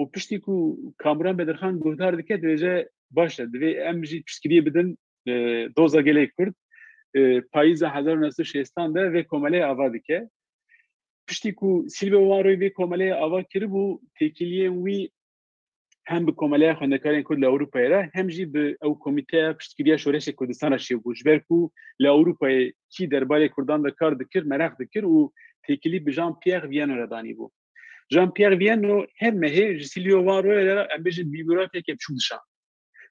û piştî ku Kamuran Bedirxan guhdar dike dibêje baş e divê em jî piştgiriyê bidin doza gelê Kurd payîza 1960 de vê komeleyê ava dike. Piştî ku Silvio Van Roy vê komeleyê ava kiribû têkiliyên wî hem bi komeleya xwendekarên Kurd li Ewropayê re hem jî bi ew komîteya piştgiriya şoreşê Kurdistana şêbû ji ber ku li Ewropayê kî derbarê Kurdan de kar dikir merak dikir û têkilî bi Jean-Pierre Viano re danî bû. Jean-Pierre Viano her mehê ji Silvio Van Roy re em bêjin bîbûrateke biçûk dişan.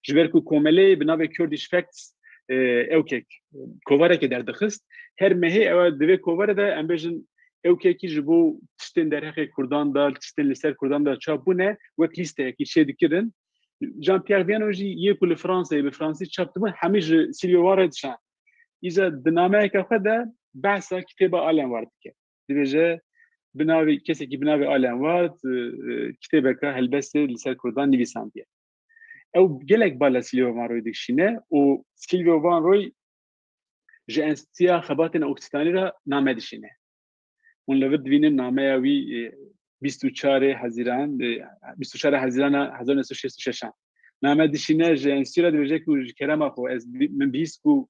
Ji ber ku komeleyê bi navê Kurdish Facts ewkek kovareke derdixist her mehê ew divê kovarê de em bêjin ewkekî ji bo tiştên derhexê Kurdan da tiştên li ser Kurdan da çapbûne wek lîsteyekî çê dikirin. Jean-Pierre Viano jî yê ku li Fransayê bi Fransî çap dibûn hemî ji Silvio Van Roy dişan. Îja di nameyeka xwe de behsa kitêba Alenwar dike. Dibêje bi navê kesekî bi navê Alenwar kitêbeka helbestê li ser Kurdan nivîsandiye. Ew gelek bala Silvio Van Roy dikişîne û Silvio Van Roy ji Enstitûya Xebatên Oksitanî re name dişîne. Hûn li vir divînin nameya wî 24 Haziran 24 Hazirana 1966 name dişîne ji Enstitûya dibêje ku ji kerema xwe ez min bihîst ku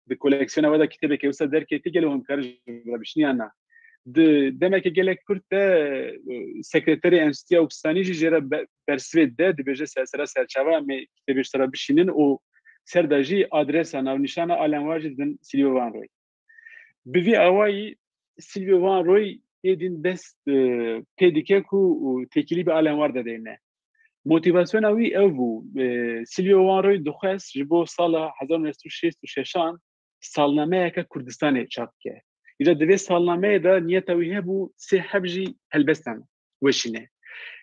di koleksiyona we de kitêbeke wisa derketî gelek hûn kar ji bişniyan na. Di demeke gelek Kurd de sekreterê Enstitûya Oksitanî jî jê re bersivê de dibêje sersera serçava em ê kitêbê ji te re bişînin û ser de jî adresa navnîşana Alenwar jî didin Silvio Van Roy. Bi vî awayî Silvio Van Roy êdîn dest pê dike ku têkilî bi Alenwar de deyne. Motivasyona wî ew bû. Silvio Van Roy dixwest ji bo sala 1966 salnameyeka Kurdistanê çap bike. Îca di vê salnameyê de niyeta wî hebû sê hev jî helbestan weşîne.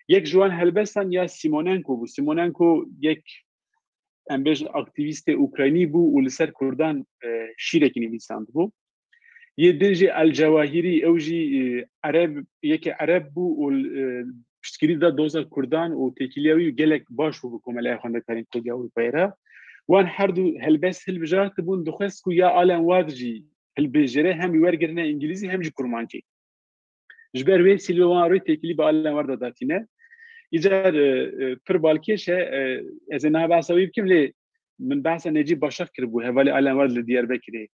Yek ji wan helbestan ya Simonenko bû. Simonenko yek em bêjin aktivîstê Ukraynî bû û li ser Kurdan şîrekî nivîsand bû. Yê din jî El Cewahirî ew jî yekê Ereb bû û piştgirî da doza Kurdan û têkiliya wî gelek baş bû bi komeleya xwendekarên Kurdiya Ewropayê re. Wan her du helbest hilbijar dibûn dixwest ku ya Alenwar jî hilbêjere hem wî wergirine îngilîzî hem jî kurmancî. Ji ber wê Silvio Van Roy têkilî bi Alenwar da datîne. Îcar pir balkêş e ez ê niha behsa wî bikim lê min behsa Necîb Başak kiribû hevalê Alenwar li Diyarbekirê.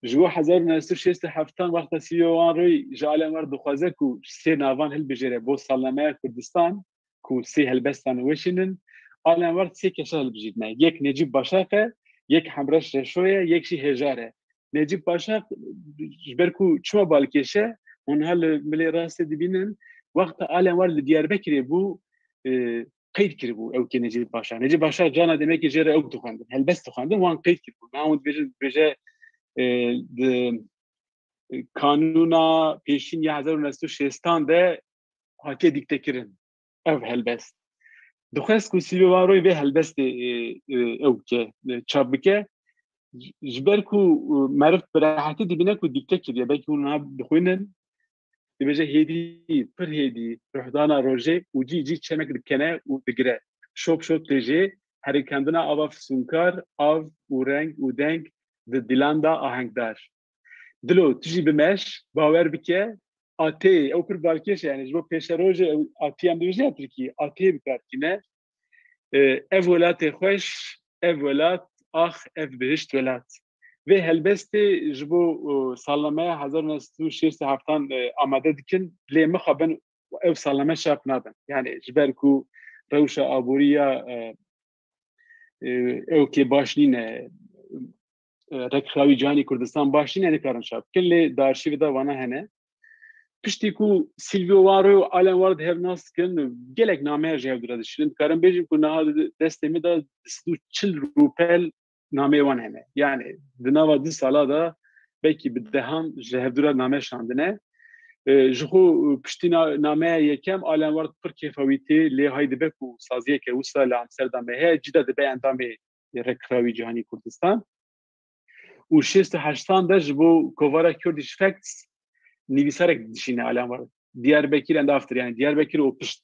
Ji bo 1967 wexta Silvio Van Roy ji Alenwar dixwaze ku sê navan hilbijêre bo salnameya Kurdistan ku sê helbestan weşînin Alenwar sê keşa hilbijîrine. Yek Necîb Başak e, yek Hemreş Reşo ye, yek jî Hêjar e. Necîb Başak ji ber ku çima balkêş e hûn hal milê rastê dibînin wexta Alenwar li Diyarbekirê bû qeyd kiribû ewkê Necîb Başak. Necîb Başak cana demekî jê re ew dixwendin helbest dixwendin wan qeyd kiribû. Me hûn dibêje kanûna pêşîn ya 1960 de hatiye dîktekirin ev helbest. Dixwest ku Silvio Van Roy vê helbestê ew bike çap bike ji ber ku meriv bi rehetî dibîne ku dîkte kiriye belkî hûn niha dixwînin dibêje hêdî pir hêdî ruhdana rojê û cî çemek dikene û digire. Şop tê jê herîkendina ava fisûnkar av û reng û deng di dilan da ahengdar. Dilo tu jî bimeş bawer bike atê ew pir balkêş yani ji bo pêşerojê atî em dibêje ya Tirkî atê bikartîne ev welatê xweş ev welat ax ev bihişt welat. Vê helbestê ji bo salnameya 1967 amade dikin lê mixabin ev salname şap nabin. Yani ji ber ku rewşa aboriya او که باشنینه رکخاوی جهانی کردستان باشنینه نکارن شاب کلی دارشی ودا وانا هنه پشتی کو سیلویو وارو آلن وارد هفناس کن گلک نامه جهو درد شرین کارن بیجیم که نها دسته دا 240 روپل نامه وان هنه یعنی دناوا 2 سالا دا belki bir dehan jehevdura name şandine jixu piştî name yekem alen var pir kêfawîtê lê hay dibe ku saziyeke wisa li Amsterdamê heye cîda dibe endamê Rekxawî Cîhanî Kurdistan û 68 de ji bo kovara Kurdish Facts nivîsarek dişîne alen var Diyarbekir and after yani Diyarbekir û pişt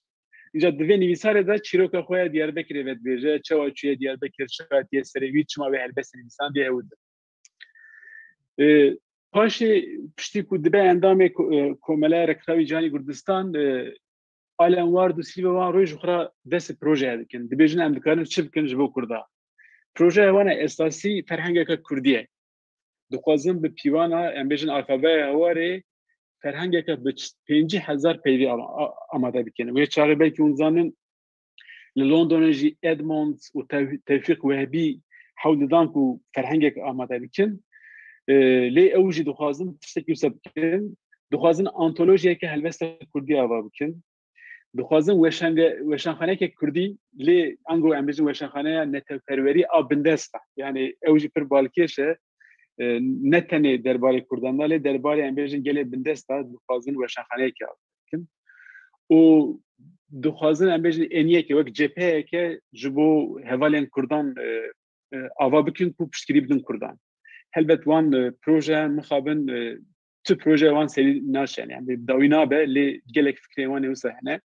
îca divê nivîsarê de çîroka xwe ya Diyarbekirê vedibêje çawa çûye Diyarbekir şikayetiye serê wî çima wê helbestê nivîsan bê ew پاشی پشتی کو دبه اندام کومله رکخاوی جهانی کردستان آلن وارد و سیلوان روی جخرا دست پروژه دکن دبیجن ام دکارن چی بکن جبو کردا پروژه وانه اساسی فرهنگ که کردیه دخوازم به پیوانا ام بیجن الفابای هواره فرهنگ که به 5000 پیوی آماده بکنه و چاره بلکه اون زانن لندن جی ادموند و توفیق وهبی حول دانکو فرهنگ که آماده بکن لی اوجی دخوازن تشتکی وسب بکن دخوازن آنتولوژیه که هلوسته کردی آوا بکن دخوازن وشنخانه که کردی لی انگو امبیجن وشنخانه نتپروری آبندسته یعنی اوجی پر بالکیشه نتنه درباره کردان لی درباره امبیجن گله بندسته دخوازن وشنخانه که آوا بکن و دخوازن امبیجن انیه که وک جپه که جبو هوالین کردان آوا بکن کو پشتگیری بدن کردان هلبت وان پروژه مخابن تو پروژه وان سری ناشن يعني بدوينا به اللي جلك فكري وان وسهنا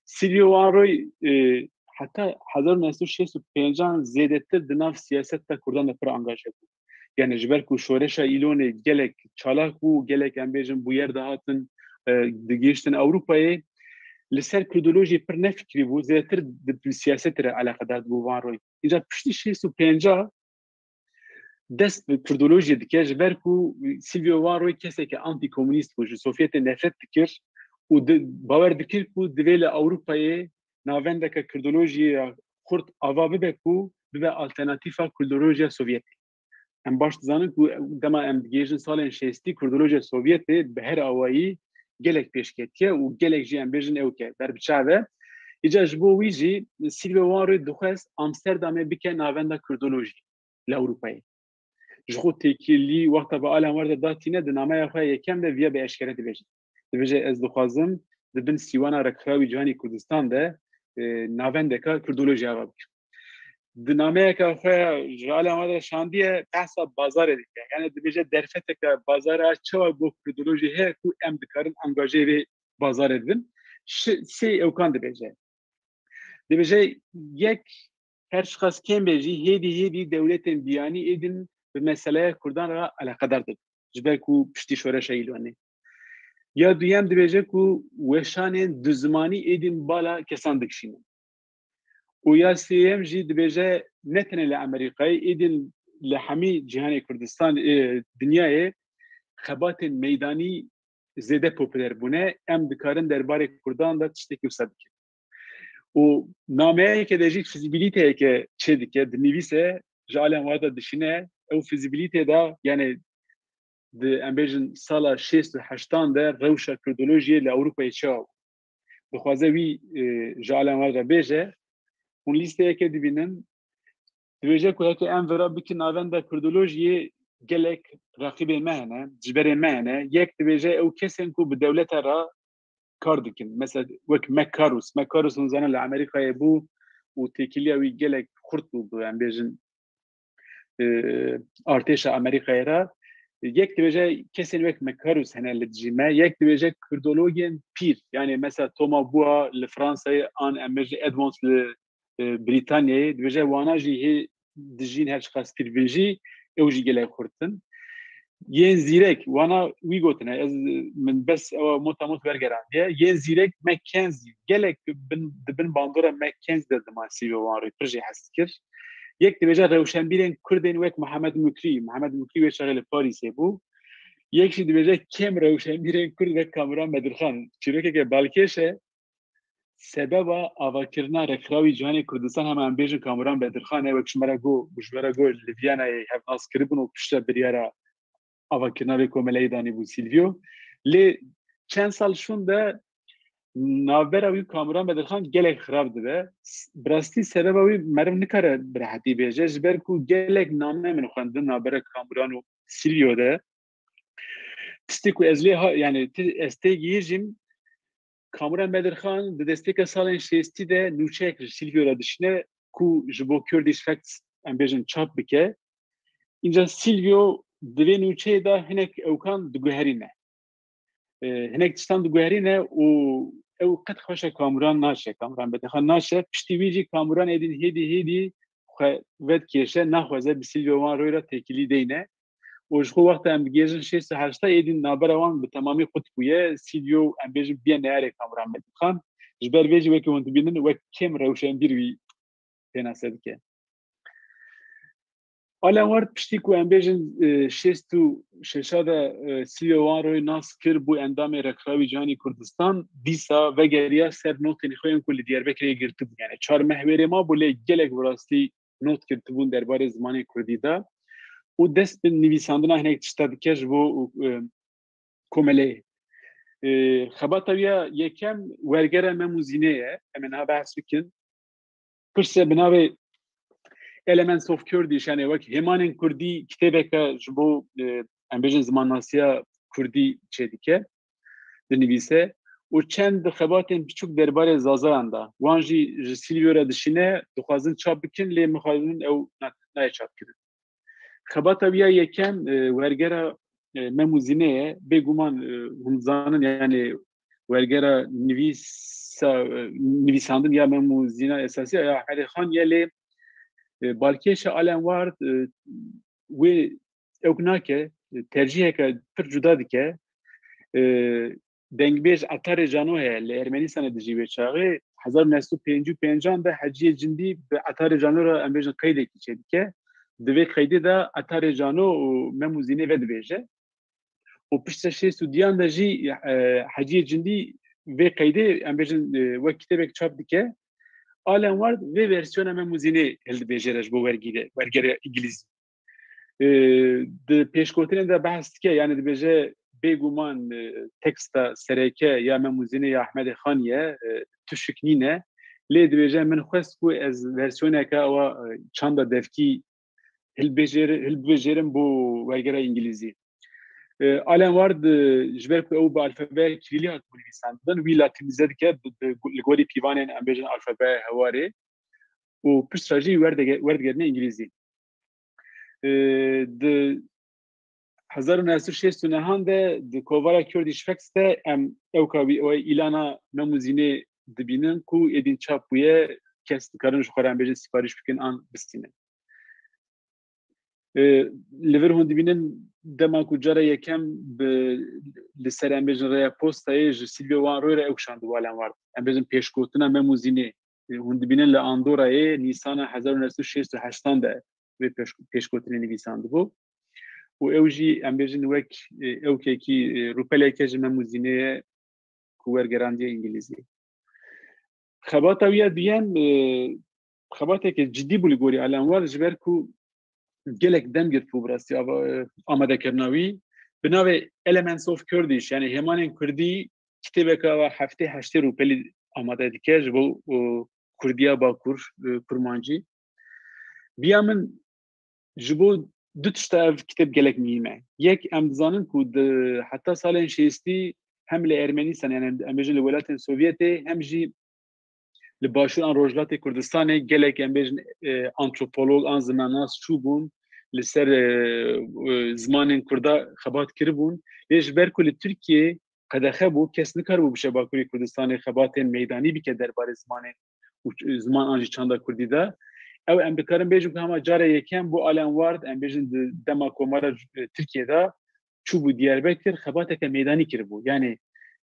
سيريو واروي حتى حضر ناسو شيسو بينجان زيادتر دناف سياست تا كردان پر انگاجه بو يعني جبركو شورشا ايلون جلك چالاك بو جلك امبيجن بو ير دهاتن دگيشتن اوروباي لسر كردولوجي پر نفكري بو زيادتر د سياست علاقه داد بو واروي اذا پشتي شيسو بينجا دست به کردولوژی دکه جبر کو سیلویو واروی کسی که آنتی کمونیست بود سوویت نفرت دکر و باور دکر کو دویل اروپای ناوند که کردولوژی خرد آوابه بکو به آلترناتیفا کردولوژی سوویتی ام باش زانن کو دما ام دیجن سالن شستی کردولوژی سوویتی به هر اوایی گلک پیشکتیه و گلک جی ام بیجن اوکه در بچاوه ایجاج بو ویجی سیلویو واروی دخواست امستردام بکن ناوند کردولوژی لاوروپای جخو تکیلی وقتا با آلم ورد داتینه دنامه خواه یکم ده ویا به اشکره دبیجه از دخوازم دبن سیوانا رکخاوی جهانی کردستان ده ناونده که کردولوژی آقا بکر دنامه که خواه جالم ورد شاندیه تحصا بازار دیگه یعنی دبیجه درفته که بازار چوا بو کردولوژی هر کو ام دکارن انگاجه به بازار دبن سی اوکان دبیجه یک هر شخص کم بیجی هیدی دولت بیانی ایدن به مسئله کردان را علاقه دارد. جبر کو پشتی شورش ایلوانی. یا دویم دیوژه کو وشان دزمانی ایدیم بالا کسان دکشینن. و یا سیم جی دیوژه نتنه لامریکایی ایدیم لحمی جهان کردستان دنیای خبات میدانی زیاده پوپولر بونه ام دکارن درباره کردان دا تشتکی وسط کرد. و نامه که دیجی فیزیبیلیته که چه دیگه دنیویسه جالم وارد دشینه او فیزیبیلیته دا یعنی د امبیجن سالا 68 ده روشا کردولوژی لاوروپای چاو بخوازه وی جالم وارد بیجه اون لیسته که دیبینن دیوژه که ام ورا بکن ناوند کردولوژی گلک رقیب مهنه جبر مهنه یک دیوژه او کسین کو به دولت را کار دکن مثلا وک مکاروس اون زنه لامریکای بو و تکیلی وی گلک خورد بو امبیجن ارتش امریکایی را یک دیوژه کسین وک مکاروس هنه لجیمه یک دیوژه کردولوژین پیر یعنی مثلا توما بوا لفرانسای آن امبیجن ادوانس بریتانیای دیوژه وانا جی دجین هر شخص پیر بنجی اوجی گلک خورتن ین زیرک وانا وی گوتنه از من بس موت برگرم ین زیرک مکنزی گلک بن باندورا مکنز دادم سی و وان پروژه هست کرد یک دیوژه روشنبیرن کردن وک محمد مکری و شغل پاریس بو یک دیوژه کم روشنبیرن کرد و کامران مدرخان چیروکه که بالکشه sebeba avakirina rekrawî cihanê Kurdistan hemen bêjin Kamuran Bedirxan wek ji me re got li Vîyanayê hevnas kiribûn û pişta biryara avakirina vê komeleyê danîbû Silvio. Lê çend sal şûn de navbera wî Kamuran Bedirxan gelek xirab dibe. Bi rastî sebeba wî meriv nikare bi rehetî bêje ji ber ku gelek name min xwendin navbera Kamuran û Silvio de. Tiştê ku ez lê yani ez tê gihîjim Kamuran Bedirxan di desteka salên şêstî de nûçeyek ji Silvio re dişine ku ji bo Kurdish Facts em bêjin çap bike. Înca Silvio di vê nûçeyê de hinek ewkan diguherîne. Hinek tiştan diguherîne û ew qet xweşa Kamuran naşe, Kamuran Bedirxan naşe. Piştî wî jî Kamuran êdîn hêdî xwe vedkêşe naxweze bi Silvio wan rû re têkilî deyne. û ji xwe wexta em digêjin şêst û heşta êdîn navbera wan bi temamî xwe bûye Silvio em bêjin biye neyarê Kamuran Bedirxan ji ber vê jî wekî hûn dibînin wek kêm rewşenbîr wî pênase dike. Alen war piştî ku em bêjin şêst û şeşa de Silvio wan rû nas kir bû endamê Rekxawî Cihanê Kurdistan dîsa vegeriya ser notên xwe yên ku li Diyarbekirê girtibû yani çar mehverê mabû lê gelek bi rastî not girtibûn derbarê zimanê Kurdî de û dest bi nivîsandina hinek tişta dike ji bo komeleyê. Xebata wî ya yekem wergera me mûzînê ye em ê niha behs bikin. Pirse bi navê Elements of Kurdish yani wek Hêmanên Kurdî kitêbeke ji bo em bêjin zimannasiya Kurdî çê dike dinivîse û çend xebatên biçûk derbarê zazayan da wan jî ji Silvio re dişine dixwazin çap bikin lê mixwazin ew nayê çap kirin. Xebata wî ya yekem wergera me mûzînê ye bêguman hûn zanin yani wergera nivîsandin ya me mûzîna esasî ya Ahmedê Xan ye lê balkêşa alen war wê ew nake terciheke pir cuda dike dengbêj Atarê Cano heye li Ermenistanê dijî wê çaxê 1955 de Heciyê Cindî bi Atarê Cano re em bêjin qeydekî çê dike. Di vê qeydê de Atarê Cano û me mûzînê vedibêje. û pişta şêst û diyan de jî Heciyê Cindî vê qeydê em bêjin wek kitêbek çap dike. Alen war vê versiyona me mûzînê hildibêje ji bo wergera İngilîzî. Di pêşgotinên de behs dike yani dibêje bêguman teksta sereke ya me mûzînê ya Ahmedê Xan ye tuşik nîne lê dibêje min xwest ku ez versiyoneka ewa çanda devkî hilbijêrim bo wergera İngilîzî. Alen war ji ber ku ew bi alfabeya Kirîlî hatibû nivîsandin wî latînize dike li gorî pîvanên em bêjin alfabeya hewarê û pişta jî werdigerine İngilîzî. Di 1969 de di kovara Kurdish Facts de em ewka wî îlana me mûzînê dibînin ku êdîn çap bûye kes dikarin ji xwe re em bêjin sipariş bikin an bistînin. Li vir hûn dibînin dema ku cara yekem li ser em bêjin rêya postayê ji Silvio wan rû re ew şandibû alen war. Em bêjin pêşgotina me mûzînê hûn dibînin li Andorrayê Nîsana 1968 de vê pêşgotinê nivîsandibû. û ew jî em bêjin wek ewkekî rûpeleke ji me mûzînê ye ku wergerandiye İngilîzî. Xebata wî ya duyem xebateke cidî bû li gorî alen war ji ber ku gelek dem girtibû bi rastî amadekirina wî bi navê Elements of Kurdish yani Hêmanên Kurdî kitêbeka wa heftê heştê rûpelî amade dike ji bo Kurdiya Bakur kurmancî. Biya min ji bo du tişta ev kitêb gelek mühîm e. Yek em dizanin ku di heta salên şêstî hem li Ermenistan yani em bêjin li welatên Sovyetê hem jî li başûr an Rojhilatê Kurdistanê gelek em bêjin antropolog an zimannas çûbûn li ser zimanên Kurda xebat kiribûn. Lê ji ber ku li Tirkiye qedexe bû kes nikaribû bişe Bakurê Kurdistanê xebatên meydanî bike derbarê zimanên ziman an jî çanda Kurdî de. Ew em dikarin bêjin ku hema cara yekem bu alen ward em bêjin di dema komara Tirkiye'de çûbû Diyarbekir xebateke meydanî kiribû. Yani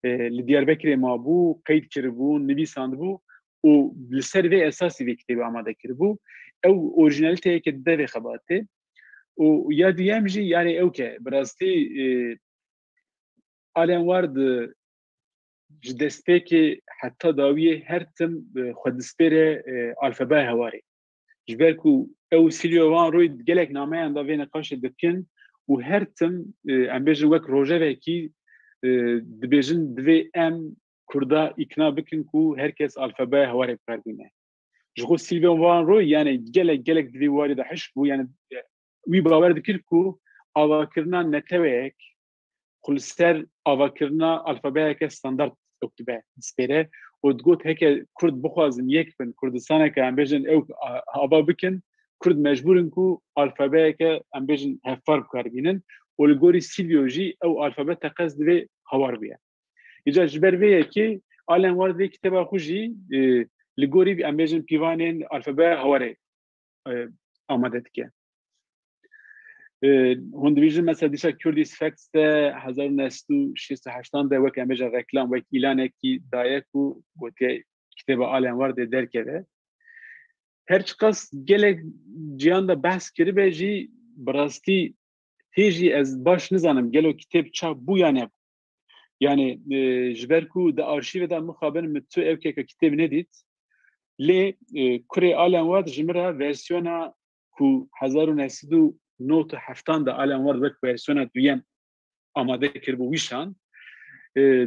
li Diyarbekirê mabû, qeyd kiribû, nivîsandibû û li ser vê esasî vê kitêbê amade kiribû. Ew orijinaliteyeke dide vê xebatê. û ya duyem jî yani ew ke bi rastî alen war di ji destpêkê heta dawiyê her tim xwe dispêre alfebeya hewarê ji ber ku ew Silvio wan roy gelek nameyan da vê neqaşê dikin û her tim em bêjin wek rojevekî dibêjin divê em Kurda ikna bikin ku herkes alfebeya hewarê bikarbîne. Ji xwe Silvio wan roy yani gelek divê warê de hişk bû yani wî bawer dikir ku avakirina netewek li ser avakirina alfabeyeke standard dibe dispêre û digot heke Kurd bixwazin yek bin Kurdistaneke em bêjin ew ava bikin Kurd mecbûrin ku alfabeyeke em bêjin hevfar bikarbînin û li gorî Silvio jî ew alfabe teqez divê hawar biye. Îca ji ber vê yekê alen war vê kitêba xwe jî li gorî em bêjin pîvanên alfabeya hawarê amade dike. Hûn dibêjin mesela dîsa Kurdish Facts de 1968 de wek em bêje reklam wek îlanekî daye ku gotiye kitêba alen war de derkeve. Her çi qas gelek ciyan da behs kiribe jî bi rastî tê jî ez baş nizanim gelo kitêb çap bû ya ne. Yani ji ber ku di arşîvê de mixabin min tu evkeke kitêb nedît lê kurê alen war ji min re versiyona ku 1979 de alen war wek versiyona duyem amade kiribû wîşan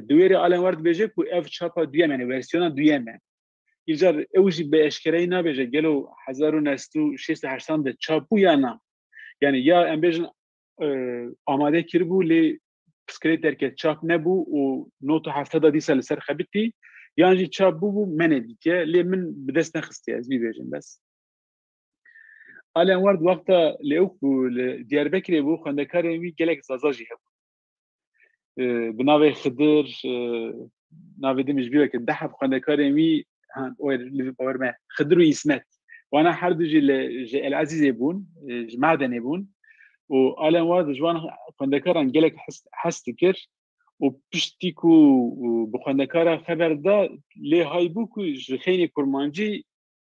di wêrê alen war dibêje ku ev çapa duyem yani versiyona duyem e. Îcar ew jî bi eşkereyî nabêje gelo 1968 de çap bû ya na. Yani ya em bêjin amade kiribû lê piskirê derke çap nebû û notu hefteda dîsa li ser xebitî yan jî çap bû menê dîtiye lê min bi dest nexistiye ez vî bêjim bes. Alen war di wexta li ew ku li Diyarbekirê bû xwendekarên wî gelek zaza jî hebû. Bi navê Xidir navê din ji bî weke deh xwendekarên wî bawer me Xidir û İsmet. Wana her du jî ji Elazîzê bûn ji Medenê bûn û alen war di ji wan xwendekaran gelek hes dikir û piştî ku bi xwendekara xeber da lê haybû ku ji xênî kurmancî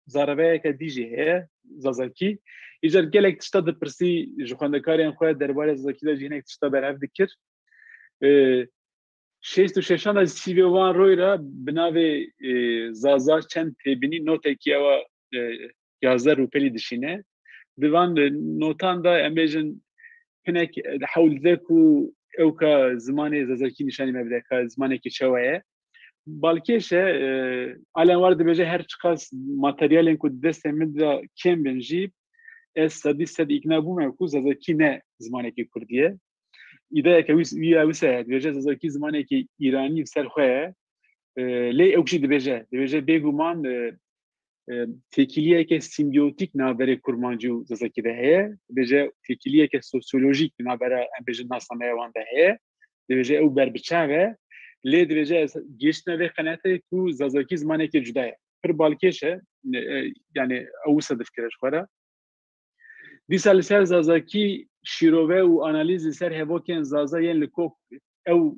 zareveyeke dî jî heye zazakî. Îcar gelek tişta dipirsî ji xwendekarên xwe derbarê zazakî de jî hinek tişta berhev dikir. 66 de Silvio wan roy ra bi navê Zaza çend têbînî notekî ewa 11 rûpelî dişîne. Di van notan da em bêjin hinek hewl dide ku ew ka zimanê zazakî nîşanî me bide ka zimanekî çawa ye. Balkêşe alen war dibêje her çi qas materyalên ku di destê min de kêm bin jî ez sedî sed îkna bûme ku zazakî ne zimanekî Kurdî ye. İdeyeke wî wisa ye dibêje zazakî zimanekî îranî ser xwe ye lê ew jî dibêje bêguman têkiliyeke simbiyotik naberê kurmancî û zazakî de heye dibêje têkiliyeke sosyolojîk nabera em bêjin nasameya wan de heye dibêje ew berbiçave lê dibêje gêştina vê qenetê ku zazakî zimanekî cuda ye pir balkêş e yani ew wisa difkire ji xwe re. Dîsa li ser zazakî şîrove û analîz li ser hevokên zaza yên li kok ew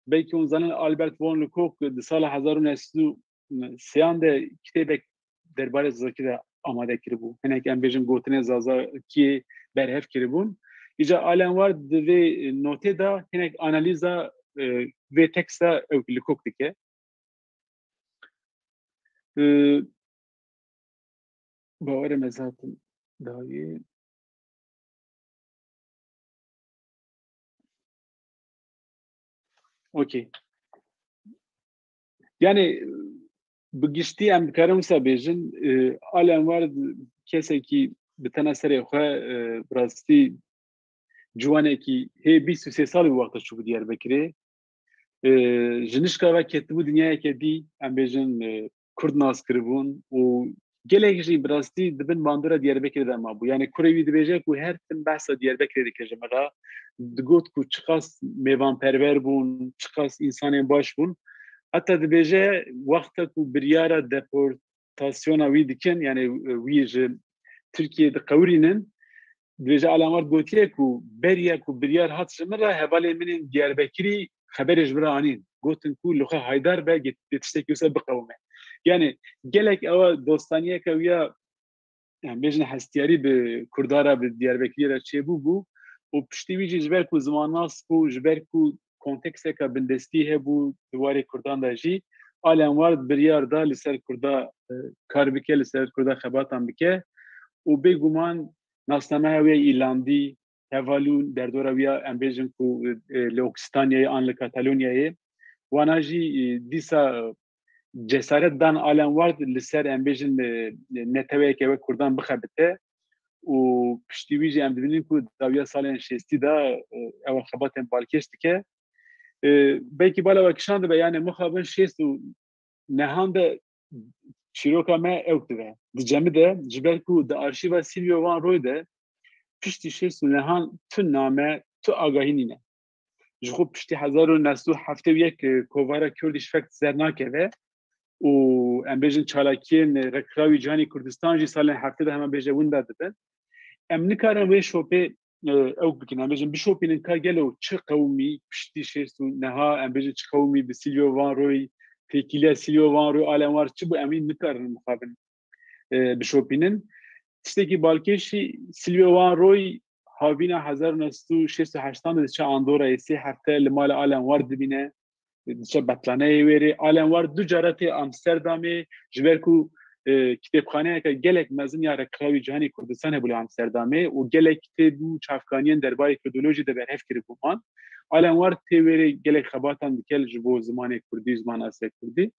belkî hûn zanin Albert von li kok di sala 1903 de kitêbek derbarê zazakî de amade kiribû. Hinek em bêjin gotinê zazakî berhev kiribûn. Îca alen war di vê notê da hinek analîza vê teksta ew li kok dike. Bawerê me zatin dayê okey. Yani bi giştî em dikarin wisa bêjin alen war kesekî bi tena serê xwe bi rastî ciwanekî hê 23 salî wexta çûbû Diyarbekirê ji nişka ve ketibû dinyayeke dî em bêjin Kurd nas kiribûn û gelek jî bi rastî dibin bandora Diyarbekirê de mabû. Yani kurê wî dibêje ku her tim behsa Diyarbekirê dike ji me ra digot ku çi qas mêvanperver bûn çi qas însanên baş bûn. Hatta dibêje wexta ku biryara deportasyona wî dikin yani wî ji Tirkiye diqewirînin dibêje alen war gotiye ku beriya ku biryar hat ji min re hevalên min ên Diyarbekirî xeberê ji min re anîn gotin ku li xwe haydar be tiştekî wisa biqewime. Yani gelek ewa dostaniyeke wîya em bêjin hestiyarî bi Kurdara bi Diyarbekirî re çêbû bû û piştî wî jî ji ber ku zimannas bû ji ber ku konteksteka bindestî hebû diwarê Kurdan de jî alen war biryar da li ser Kurda kar bike li ser Kurda xebatan bike û bêguman nasnameya wê îlandî hevalû derdora wî ya em bêjin ku li Okîstanyayê an li Katalonyayê wana jî dîsa cesaret dan alen war li ser em bêjin neteweyeke we Kurdan bixebite û piştî wî jî em dibînin ku dawiya salên şêstî de ew xebatên balkêş dike belkî bala we kişan dibe yani mixabin şêst û nehan de çîroka me ew dibe di cemî de ji ber ku di arşîva Silvio Van Roy de piştî şêst û nehan tu name tu agahî nîne ji xwe piştî 1971 kovara Kurdî ji fekt zer nakeve û em bêjin çalakiyên Rekrawî Cîhanî Kurdistan jî salên heftê de hemen bêje wenda dibin em nikarin wê şopê ew bikin em bêjin bişopînin ka gelo çi qewmî piştî şêst û neha em bêjin çi qewmî bi Silvio Van Roy têkiliya Silvio Van Roy alen war çi bu em ê nikarin mixabin bişopînin tiştekî balkêşî Silvio Van Roy havîna 1968 de diçe Andorrayê sê hefte li mala alen war dibîne diçe betlaneyê wêrê alen war du cara tê Amsterdamê ji ber ku kitêbxaneyeke gelek mezin ya Rekrawî Cîhanî Kurdistan hebû li Amsterdamê û gelek tê bû çavkaniyên derbarê kurdolojî de berhev kiribûman alen war tê wêrê gelek xebatan dike ji bo zimanê Kurdî ziman Asya Kurdî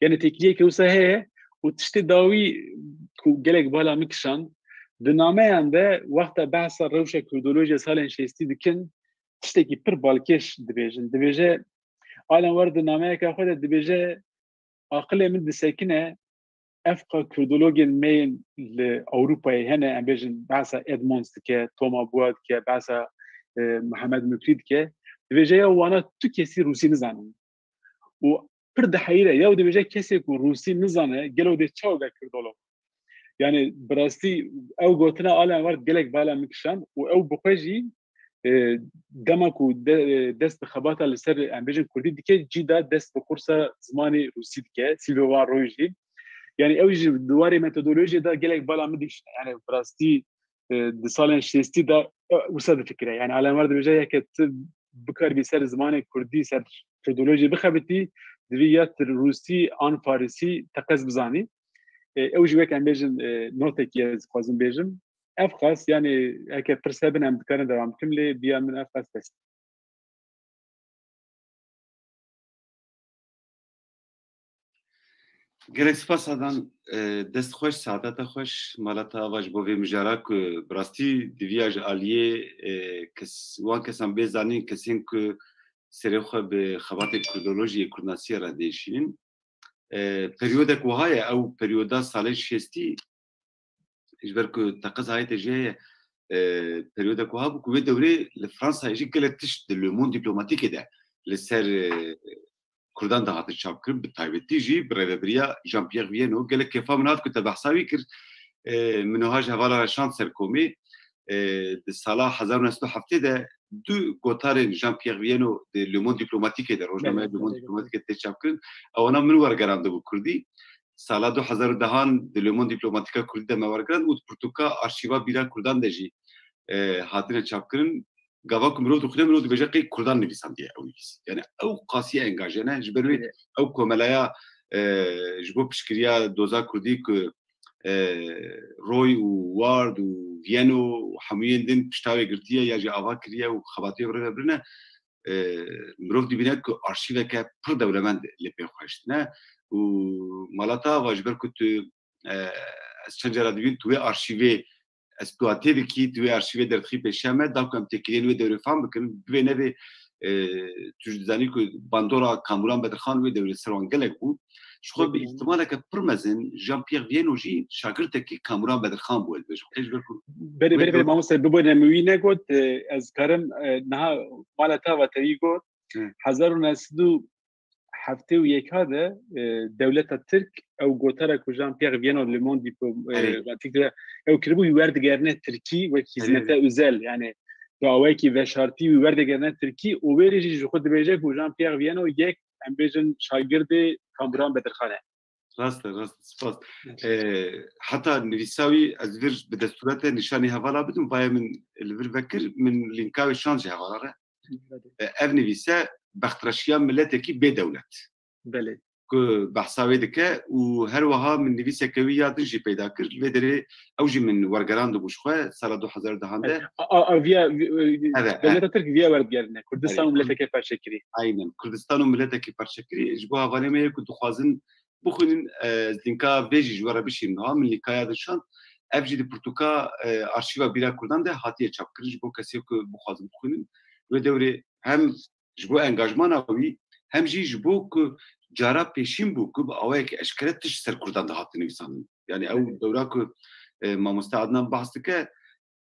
yani têkiliyeke wisa heye û tiştê dawî ku gelek bala mikişan di nameyan de wexta behsa rewşa kurdolojiya salên şêstî dikin tiştekî pir balkêş dibêjin dibêje alen war di nameyeka xwe de dibêje aqilê min disekine efqa kurdologên mêyên li Ewropayê hene em bêjin behsa Edmonds dike Toma Bua dike behsa Mihemed Mukri dike dibêje ya wana tu kesî Rûsî nizanin û pir diheyîre ya dibêje kesê ku Rûsî nizane gelo dê çawa be kurdolog yani bi rastî ew gotina alen war gelek bala mikişan û ew bi xwe jî dema ku dest bi xebata li ser em bêjin Kurdî dike cî da dest bi qursa zimanê Rûsî dike Silvio Van Roy jî yani ew jî diwarê metodolojiyê de gelek bala min dîşine yani bi rastî di salên şêstî de wisa difikire yani alen war dibêje yeke tu bikaribî ser zimanê Kurdî ser metodolojiyê bixebitî divî ya tir Rûsî an Farsî teqez bizanî ew jî wek em bêjin notekî ez dixwazim bêjim ev xas yani heke pirs hebin em dikarin devam bikim lê biya min ev xas bes gelek spas adan dest xweş saadeta xweş malata ava ji bo vê mijara ku bi rastî diviya ji aliyê wan kesan bê zanîn kesên ku serê xwe bi xebatê kurdolojiyê kurdnasiyê re değişînin peryodek wiha ye ew peryoda salên şêstî ji ber ku teqez hayetê jê heye peryodek wiha bû ku wê dewrê li Fransayê jî gelek tişt di Le Monde Diplomatique de li ser Kurdan da hatı çapkırın bi taybetî jî bi rêveberiya Jean-Pierre Viano gelek kefa min hat ku te behsa wî kir min wiha ji hevala şand serkomê di sala 1907 de du gotarên Jean-Pierre Viano di Le Monde Diplomatique de rojnameya Le Monde Diplomatique tê çapkirin ewana min wergerand bu Kurdî sala 2010 di Le Monde Diplomatique Kurdî de me wergerand û pirtûka arşîva bîra Kurdan de jî hatine çapkirin gava ku mirov dixwîne mirov dibêje qey Kurdan nivîsandiye ew nivîs yani ew qasî engajene ji ber wê ew komelaya ji bo piştgiriya doza Kurdî ku Roy û Ward û Viano hemûyên din piştavê girtiye ya jî ava kiriye û xebatiye birine mirov dibîne ku arşîveke pir dewlemend lê pê xweştine û malata ava ji ber ku tu ez çend cara dibîn tu wê arşîvê exploatê tu wê arşîvê derdixî pêşiya me da ku em têkiliyên wê dewrê fan bikin bivê nevê tu ji dizanî ku bandora Kamuran Bedirxan wê dewrê ser wan gelek bû ji xwe bi îhtimaleke pir mezin Jean-Pierre Viano jî şagirtekî Kamuran Bedirxan bû ji ber ku berê mamoste bibûne min wî negot ez karim niha mala te va te wî got 1971 de dewleta Tirk ew gotara ku Jean-Pierre Viano Le Monde Diplomatique de ew kiribû wî werdigerine Tirkî wekî hizmeta özel yani dawayekî veşartî wî werdigerine Tirkî û wêrê jî ji xwe dibêje ku Jean-Pierre Viano yek em bêjin şagirdê Kamuran Bedirxan e rast spas heta nivîsa wî ez vir bi destûrate nîşanî hevala bidim vaya min li vir vekir min lînka wê şan jî hevala re ev nivîse bextreşiya milletekî bêdewlet بله ku behsa wê dike û her wiha min nivîseke wî ya din jî peyda kir lê derê ew jî min wergerandibû ji xwe sala 2010 de via Evet, devleta Türk via wergerine Kurdistan û milleteke parçekirî aynen Kurdistan û milleteke parçekirî ji bo hevalê me ku dixwazin bixwînin lînka vê jî ji we re bişîrin ha min lînkaya dişan ev jî di pirtûka arşîva Bîra Kurdan de hatiye çapkirin ji bo kesê ku bixwazin bixwînin wê dewrê hem ji bo engajmana wî hem jî ji bo ku cara pêşîn bû ku bi awayekî eşkere tişt ser Kurdan de hatin nivîsanin yani ew dewra ku mamoste Adnan bahs dike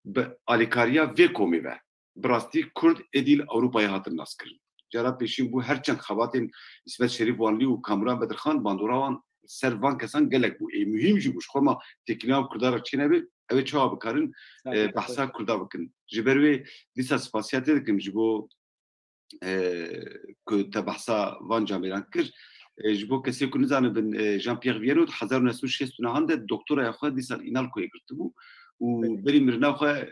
bi alîkariya vê komê ve bi rastî Kurd êdîl Ewropayê hatin naskirin cara pêşîn bû her çend xebatên İsmet Şerîf Wanlî û Kamuran Bedirxan bandora wan ser van kesan gelek bû mühim jî bû ji xwe ma têkîna Kurdara çînebê ew ê çawa bikarin behsa Kurda bikin ji ber wê dîsa spasiyetê dikim ji bo ku te behsa van camêran kir ji bo kesê ku nizane bin Jean-Pierre Viennot 1969 de doktoraya xwe dîsal Inalcoyê girtibû û berî mirina xwe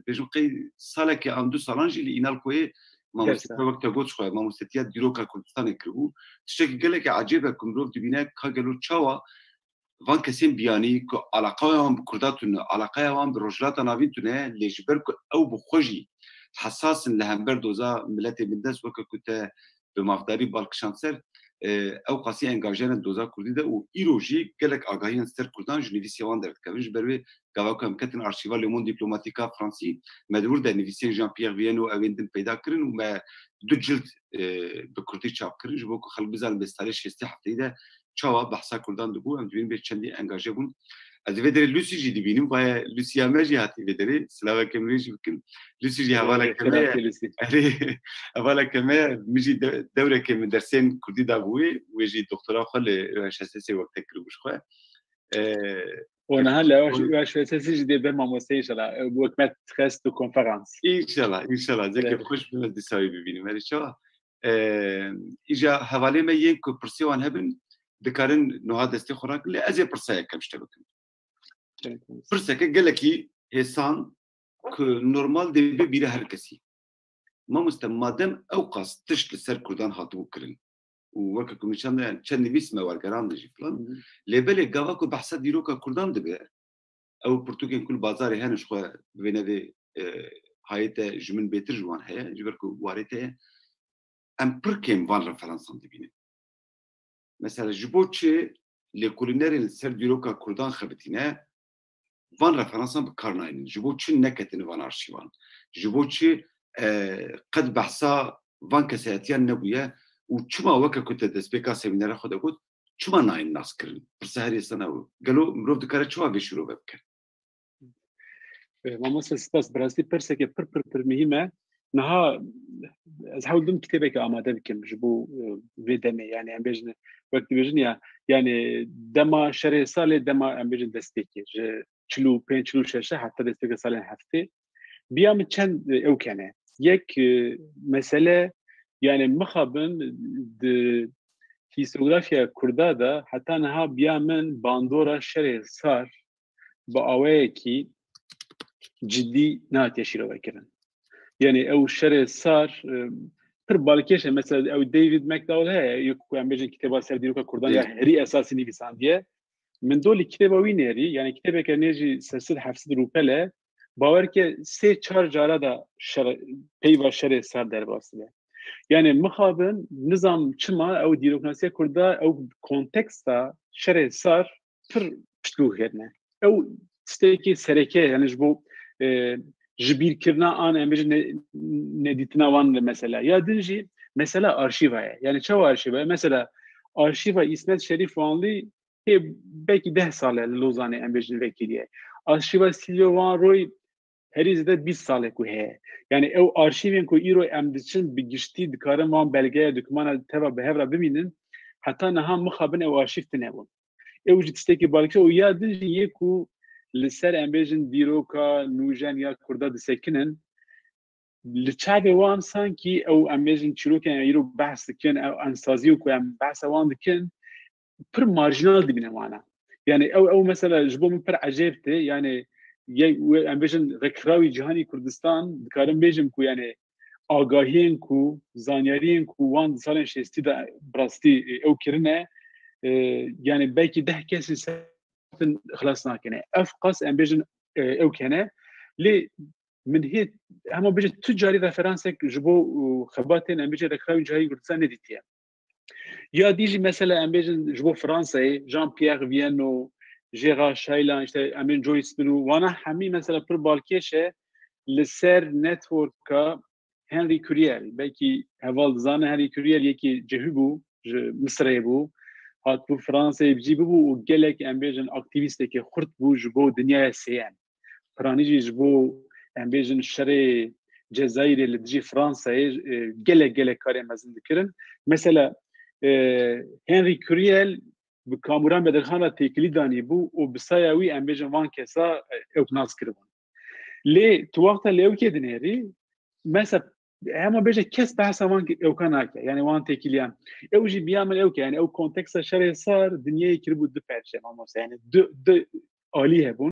bêjin qey salekê an du salan jî li Inalcoyê mamostetiya wek te got xwe mamostetiya dîroka Kurdistanê kiribû tiştekî gelekî ecêb e ku mirov dibîne ka gelo çawa van kesên biyanî ku alaqaya wan bi Kurda tune alaqaya wan bi rojhilata navîn tune lê ji ber ku ew bi xwe jî hesasin li hember doza milletê min dest weke ku te bi mafdarî balkişan ser ew qasî engajeyên doza Kurdî de û îro jî gelek agahiyên ser Kurdan ji nivîsê wan derditkevin ji ber wê gava ku em ketin arşîva Le Monde Dîplomatique a Fransî me dibûr de nivîsên Jean-Pierre Viennot evên din peyda kirin û me du cilt bi Kurdî çap kirin ji bo ku xelk bizanin bê starê şêstê hefteyî de çawa behsa Kurdan dibû em dibînin bê çendî engaje bûn ez vê derê Lucy jî dibînim vaye Lucia me jî hatî vê derê silaveke min jî bikin Lucy jî hevaleke me hevaleke me min jî dewrekê min dersên Kurdî dabûyê wê jî doktora xwe li UHSS wekte kiribû ji xwe ونها لا واش اساسي جدي بما ماموستي ان شاء الله وكمت تخست كونفرنس inşallah zeke xoş bin dîsayî bibînim herî çawa îja hevalê me yên ku pirsê wan hebin dikarin niha destê xwe rakin lê ez ê pirsayeke tişte bikim pirseke gelekî hêsan ku normal dêbe bîra her kesî mamoste madem ew qas tişt li ser Kurdan hatibû kirin û weke ku nîşan dayan çend nivîs me wergeran de jî filan lê belê gava ku behsa dîroka Kurdan dibe ew pirtûkên kul bazarê hene ji xwe bi vê nevê hayê te ji min bêtir ji wan heye ji ber ku warê te ye em pir kêm van referansan dibînin mesela ji bo çi lêkolînerên li ser dîroka Kurdan xebitîne van referansan bi kar nayînin ji bo çi neketine van arşîvan ji bo çi qet behsa van kesayetiyan nebûye û çima weke ku te destpêka semînera xwe de got çima nayên nas kirin pirsa herî sana ew gelo mirov dikare çawa vê şîrove bike مامۆستا سپاس بەڕاستی پرسێکە پڕ مهمە نەها ez hewdim kitêbeke amade bikim ji bo vê demê yani em bêjin wek dibêjin ya yani dema şerê salê dema em bêjin destpêkê ji 45-46 heta destpêka salên heftê biya min çend ew kene yek mesele yani mixabin di hîsografya Kurda da heta niha biya min bandora şerê sar bi awayekî ciddi natiye şîrove kirin. Yani ew şerê sar pir balkêş e mesela ew David McDowell heye yek ku em bêjin kitêba ser dîroka Kurdan ya herî esasî nivîsandiye min dolî kitêba wî nêrî yani kitêbeke nê jî sersid hefsîd rûpele bawerke sê çar cara da peyva şerê sar derbas be. Yani mixabin nizam çima ew dîroknasiya Kurda ew konteksta şerê sar pir piştgû kirine. Ew tiştekî sereke yani ji bo ji bîrkirina an em bêjin nedîtina wan mesela ya din jî mesela arşîva ye yani çawa arşîva ye mesela arşîva İsmet Şerîf Wanlî hê belkî 10 sal e li Lozanê em bêjin vekîliye arşîva Silvio Van Roy herî zêde 20 salê ku heye yani ew arşîvên ku îro em diçin bi giştî dikarin wan belgeya dokûmana teva bi hev re bimînin heta niha mixabin ew arşîv tune bûn ew jî tiştekî balkê û ya din jî yê ku li ser em bêjin dîroka nûjen ya Kurda disekinin li çavê wan sankî ew em bêjin çîrokên îro behs dikin ew ensazî ku em behsa wan dikin pir marjinal dibîne wana yani ew mesela ji bo min pir ecêb tê yani em bêjin Rekirawî Cîhanî Kurdistan dikarim bêjim ku yani آگاهین کو زانیارین کو وان سالن شستی دا براستی او کرنه يعني باقي ده كاس خلاص ناكنه افقس امبيجن او كانه لي من هي هم بيجي تجاري ريفرنسك جبو خباتين امبيجن ركراوي جاي كردستان نديتيا يا ديجي مثلا امبيجن جبو فرنسا جان بيير فيانو جيرا شايلان امين جويس بنو وانا حمي مثلا بر بالكيشه لسر نتوركا هنري كوريال باقي هوال زانه هنري كوريال يكي جهبو مصري بو هات بو فرنسا بجي بو و gelek امبيجن اكتيفيستي خرط بو جبو دنيا سيان فرانيجي جبو امبيجن شري جزائري اللي بجي فرنسا gelek كاري مزن ذكرن مثلا هنري كوريال بكاموران بدرخانه تيكلي داني بو و بسايوي امبيجن وان كسا اوكناس كربون لي توقت اللي اوكي دنيري مثلا اما بيجي كس بحث وان او كان يعني وان تكليان او جي بيعمل او يعني او كونتكست شري صار دنيا يكربو دو بيرش يعني دو عالی هبون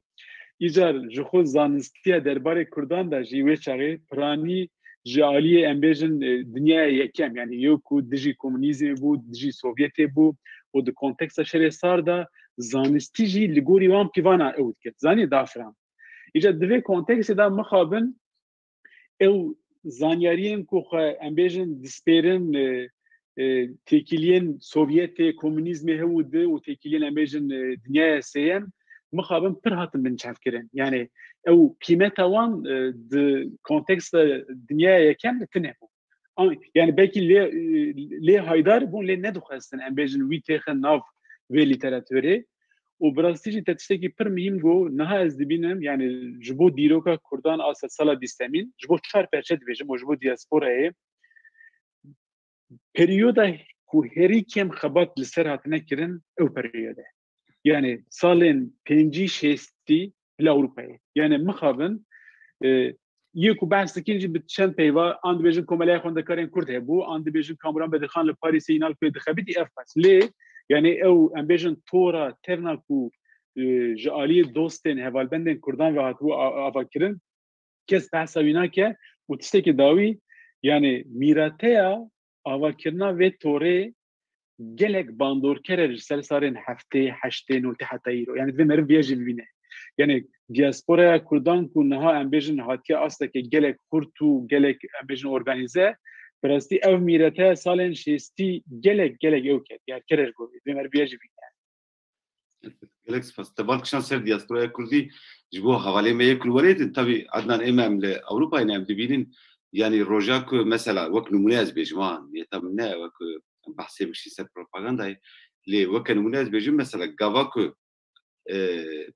ایجار جخو زانستیا درباره کردان دا جیوه چاقه پرانی جالی امبیجن دنیا یکم يعني یوکو دجی کمونیزم بو دجی سوویت بو و دو کونتکست شري صار دا زانستی جی لگوری وان پیوانا اود کت زانی دافران ایجار دوی کونتکست دا مخابن او زانیارین کو امبیجن دیسپیرن تکیلین سوویت کمونیزم هود و تکیلین امبیجن دنیا سیان مخابن پر هاتن من چفکرن يعني او قيمتها وان د كونتكست دنيا يكم تنهبو يعني باقي لي هايدار بون لي ندو خاصن امبيجن وي تخن ناف في ليتراتوري وبراستيجي تتشتكي پر مهم جو نها از دبينم يعني جبو ديروكا كردان اسا سالا ديستامين جبو چار پرچه دبيجم و جبو دياسپورا اي پريودا كو هري كم خبات لسر هاتنه كرن او پريودا يعني سالين بينجي شيستي لأوروبا يعني مخابن يكو بحث كينجي بتشان بيوا عند بيجن كومالي خون دكارين كرد هبو عند بيجن كامران بدخان لباريس ينال في دخبتي افاس ليه يعني او ام بيجن تورا ترناكو جالي دوستين هوال بندن كردان وهاتو افاكرن كس بحث ويناكه وتشتكي داوي يعني ميراتيا افاكرنا و توري gelek bandorkerer sersarin hafte haşte noti hatayro yani ve merv viajı bine yani diaspora kurdan ku naha ambejin hatiya asla ki gelek kurtu gelek ambejin organize prasti ev mirate salen şesti gelek evket yani kerer go ve merv viajı bine gelek festival kışan ser diaspora kurdi jibo havale meye kulvaret tabi adnan emem le Avrupa inem dibinin yani rojak mesela vak numune az bejman yetam ne vak بحثي بشي سر بروباغندا اللي وكان مناز بيجي مثلا غافاكو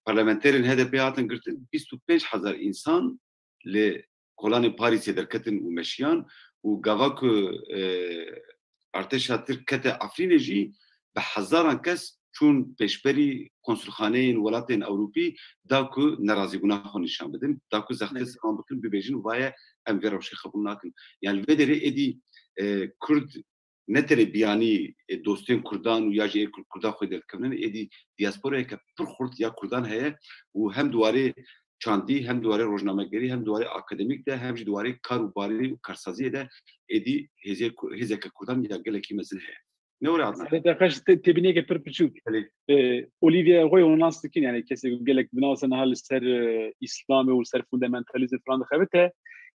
بارلمانتيرين هذا بيعطن قلت 25,000 انسان لكولاني باريس دركتن ومشيان وغافاكو ارتشا تركته عفرين جي بحزاران كاس چون بشبري كونسولخانين ولاتين اوروبي داكو نرازي بنا خو نشان بدن داكو زخت سلام بكن ببيجن ويا ام فيروشي خبرناكن يعني الفيدري ادي كرد نتر بیانی دوستین کردان و یا جای کردان خود دلکمن ایدی دیاسپورا که پر خورد یا کردان هست و هم دواره چاندی هم دواره روزنامه‌نگاری هم دواره اکادمیک ده هم دواره کاروباری و کارسازی ده ایدی هزار کردان یا گلکی مثل هست نور عدنا. هذا خش تبنيه كبر بتشوف. أوليفيا غوي وناس تكين يعني كسي قالك بناس إنها السر إسلامي والسر فوندامنتاليزم فلان خبتها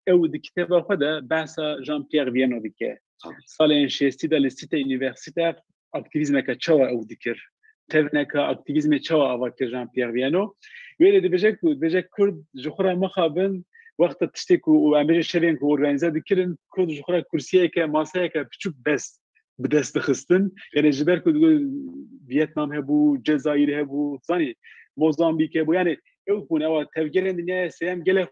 أو الكتاب خذها بعث جان بيير فيانو ذكر. سالين شيستي ده لستة يونيفرسيتة أكتيفيزم كتشوا أو ذكر. تبنى كأكتيفيزم كتشوا أو ذكر جان بيير فيانو. ويلي بيجك كرد جخرة مخابن وقت تشتكوا وأمريكا شرين كورجانيزا ذكرن كرد جخرة كرسية كماسة كبتشوف بس. بدست خستن يعني جبر كود فيتنام هبو جزائر هبو ثاني موزامبيق هبو يعني او كون او تفجيرن الدنيا سيام جل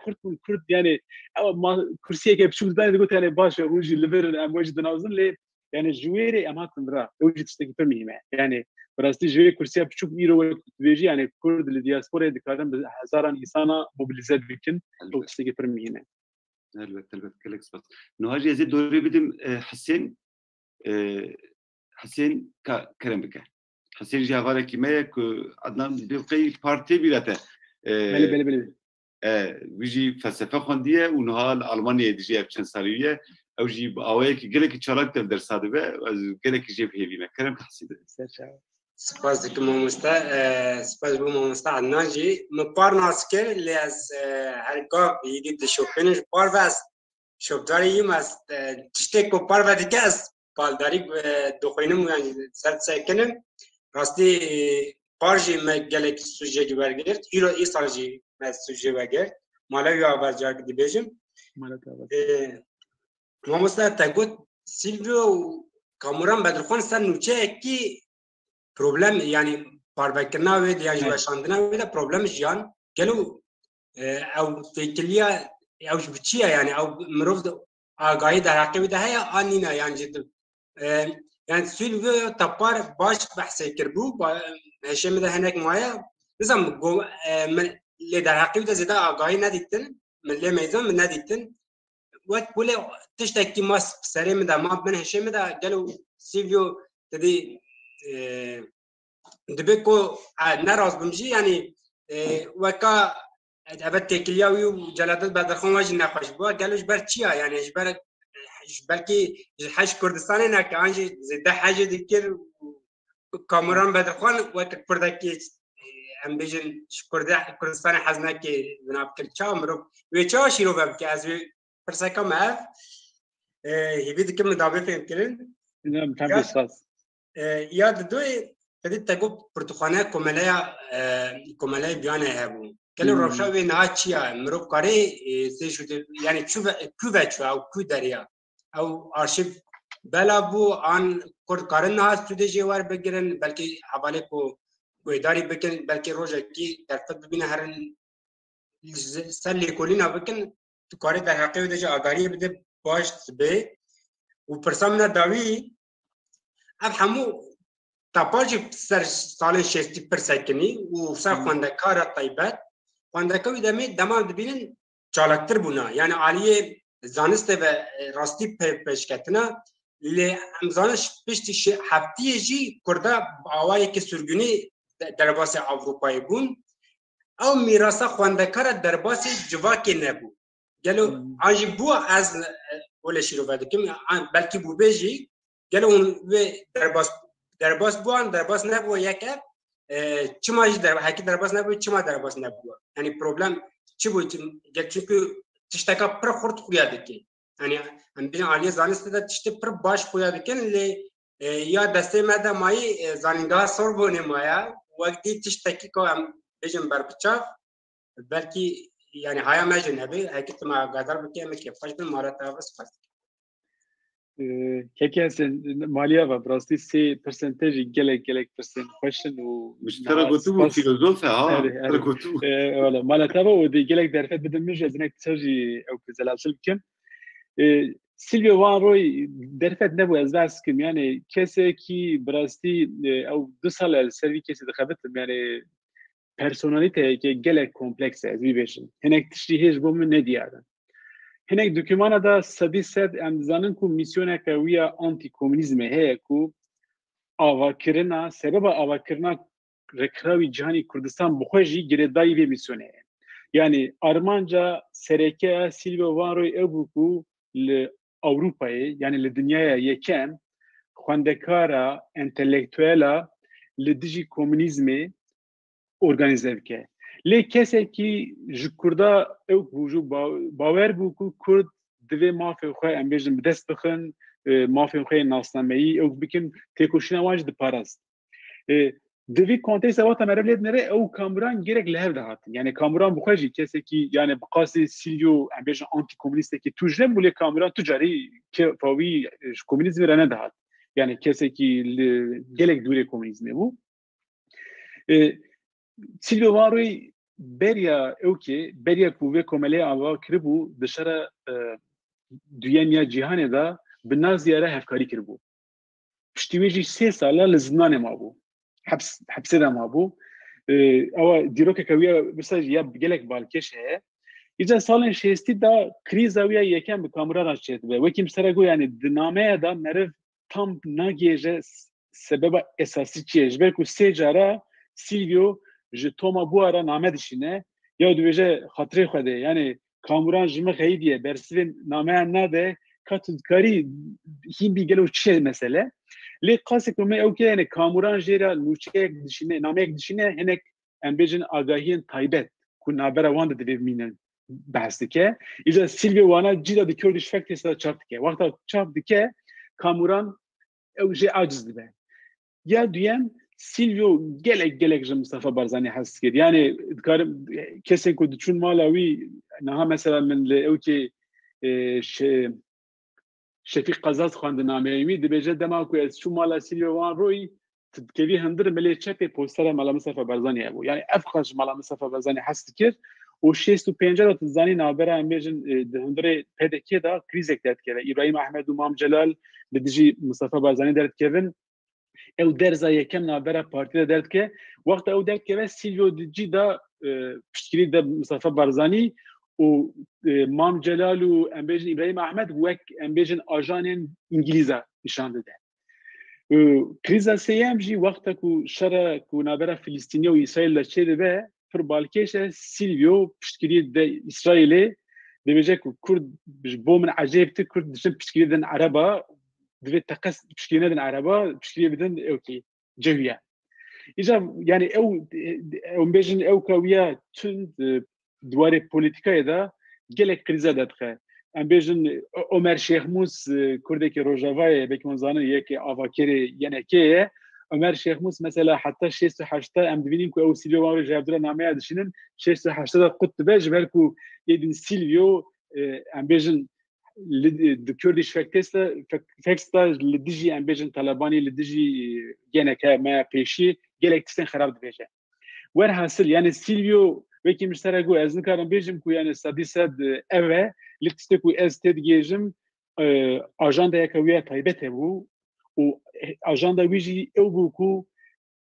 كرد يعني او ما كرسيه كبشوف داني قلت يعني باش روجي ليفر امواج دناوزن لي يعني جويري اماكن را اوجي تستك فميمه يعني براستي جويري كرسيه بتشوف ميرو بيجي يعني كرد الدياسبورا دكارن هزاران انسان موبيليزات بكن او تستك فميمه البته كلكس بس نهاجي زيد دوري بدم حسين كرم بك حسين جهوارة كيمية كأدنان بقي بارتي بيلاته بله ویژی فلسفه خوندیه اونها آلمانی دیجی چند سالیه او جی اوایل که گله کی چالاک در ساده و از گله کی جیب هیوی مکرم تحصیل سپاس دکتر ماموستا سپاس بو ماموستا عناجی مپار ناسکر لی از هرگاه یکی دشوپنش پار وست شوبداری یم از تشته کو پار و دیگه از پالداری دخوینم یعنی سرد سکنم راستی پارجی مگله کی سوژه جبرگرد ایرو ای سالجی مز سوژه وگرد مالوی آور جاگ دی بیجم ماموستا تگوت سیلویو کاموران بدرخوان سر نوچه کی problem yani parvekirna ve ya jweşandina ve de problem jiyan gelo ew tekiliya ew biçiya yani ew mirov agayî deraqî ve de heye anîna yani jidî yani Silvio tapar baş behsê kirbû heşê min de hinek maye nizam lê deraqî ve de zêde agayî nedîtin min lê meyzan min nedîtin wek wê tiştekî mas serê min de ma bin heşê min de gelo Silvio dedî دبی کو نراز بمشي يعني وكا ابد تكلياوي وجلادات بدرخون واجي نخش بو قالوش برچيا يعني بلكي حج كردستان هناك انجي زيد حاجه ذكر كاميران بدرخون وقت بردكي ام بيجن كردستان حزناكي بناب كلچا مرو ويچا شيرو بك از فرسكا ما هي ديك مدابه فهمتين نعم تمام استاذ ياد دوي فدي تجوب برتقانة كمالة بيانة هبو كل الرشاة بيناتشيا مروب كاري سيشوت يعني شوف كوفة أو كودريا أو أرشيف بلا بو عن كرد كارن هاس تودي جوار بجرن بلكي حوالي كويداري بكن بلكي روجا كي ترفض بينا هرن سلي كلنا بكن كاري تحقيق دجا أغاري بده باش تبي وبرسامنا داوي أفهمو تاپاجی سر سال 60% کنی و سر خواندکار طیبت خواندکاوی دمان دبینن چالکتر بونا یعنی عالیه زانسته و راستی پیشکتنا لی امزانش پشتی هفتیه جی کرده آوایی که سرگونی درباس اروپایی بون او میراسا خواندکار درباس جواکی نبو گلو آنجی بو از ولشی رو بده کم بلکی بو بیجی گلو اون درباس بوان درباس نبود یکه چماش هکی درباس نبود چما درباس نبود یعنی پروبلم چی بود چون تشتکا پر خورد خویاده کی یعنی هم بین عالیه زانست ده تشت پر باش خویاده کن لی یا دسته مده مایی زانگاه سر بونه مایا وقتی تشتکی که هم بیشم برپچاف بلکی یعنی هایا مجن هبی هکی تو ما قدر بکی همی که فشبن مارتا بس فست كيكي هسن ماليا براستي سي برسنتاجي جلك برسنت كويشن و مش ترى قلتو فيلوزوفيا ترى قلتو ولا مالا تابا ودي جلك درفت بدل مش ازنك تسجي او كزلازل كم سيلفيو وان روي درفت نبو ازاس كم يعني كسي كي براستي او 2 سال السيرفي كسي دخلت يعني بيرسوناليتي كي جلك كومبلكس از بيشن هناك تشريحش بوم نديارن هناك دوكيمانا دا سدي سد ام زانن کو ميسيونه كويا انتي كومونيزم هي كو اواكرنا سبب اواكرنا ركراوي جهاني كردستان بخوجي جريداي بي ميسيونه يعني ارمانجا سركه سيلفو وانروي ابوكو لاوروبا يعني للدنيا يكم خواندكارا انتلكتويلا لديجي كومونيزم اورغانيزيفكه لی کسی که جکردا او وجود باور بود که کرد دوی مافی خواه امبیجن بدست بخن مافی خواه ناسنامهی او بکن تکوشینا واج دپارست دوی کنتیس اوات مرب لید نره او کامران گرک لهو دهاتن یعنی کامران بخواهی کسی که یعنی بقاسی سیلیو امبیجن آنتی کمونیسته که توجنه مولی کامران تجاری که فاوی کمونیزم را ندهات یعنی کسی که گلک دوری کمونیزمه بود سیلویو واروی بریا اوکی بریا کوه کمالی آوا کربو دشاره دنیا جهان دا بنازیاره هفکاری کربو پشتیویجی 3 ساله لزنان ما بو حبس دا ما بو او دیروک کویا مثلا یا گلک بالکش ہے ایجا سالن شستی دا کریز اویا یکم به کامرا راچید و وکیم سرگو یعنی دنامه دا مرف tam nageje sebeba esası çiğ. Belki 3 jara Silvio ji Toma bu ara name dişine یا دویجه خاطره خوده یعنی کامران جمع خیلیه برسیم نامه نده کاری هیم بیگلو چه مسئله لی قاسی که من اوکی یعنی کامران جیرا نوچه دشینه نامه دشینه هنک امبیجن آگاهی تایبت که نابرا وانده دوی مینن بحث که ایجا سیلوی وانا جیدا دی کردش فکت است چاپ که وقتا چاپ که کامران اوجه عاجز دبه یا دویم سیلویو گلک جم مصطفى بارزانی هست کرد یعنی کارم کسی که چون مالاوی نه مثلا من اوکی شفیق قزاز خواند نامه‌ای دبیجه دما کو از چون مالا سیلویو وان روی تکوی هندر ملی چپ پوستر مالا مصطفى بارزانی ابو یعنی افخش مالا مصطفى بارزانی هست کرد و 650 تزانی نابره امیجن هندر پدکی دا کریز اکتاد کرد ابراهیم احمد و مام جلال بدیجی مصطفى بارزانی درد کردن او درزا یکم نابره پارتی درد که وقت او درد که سیلویو دیجی دا پشتگیری دا مصطفى بارزانی و مام جلال و امبیجن ابراهیم احمد وک امبیجن آژان انگلیزا نشان داده کریزا سیام جی وقت کو شر کو نابره فلسطینی و اسرائیل لچه به پر بالکش سیلویو پشتگیری دا اسرائیل دبیجه کو کرد بو من عجیب تی کرد دشن پشتگیری دن عربا دوی تقص پشتگیری دن عربا پشتگیری بدن اوکی جویا ایجا یعنی او بیجن او کویا چون دواره پولیتیکای دا گلک کریزا دادخه ام بیجن عمر شیخ موس کرده که روجاوای بکن زانه یک آواکری یعنی که عمر شیخ موس مثلا حتی 680 ام ببینیم که او سیلویو وان جابدر نامه داشتن 680 قط بج برکو یدین سیلویو ام بیجن دکتوردیش فکستا لدیجی ام بیجن طالبانی لدیجی یعنی که ما پیشی گلک تستن خراب دبیجه ور حاصل یعنی سیلویو وکی مشترکو از نکارم بیجم کو یعنی صد اوه لکتستکو از تدگیجم آجاندا یکویه تایبته بو و آجاندا ویجی او بو کو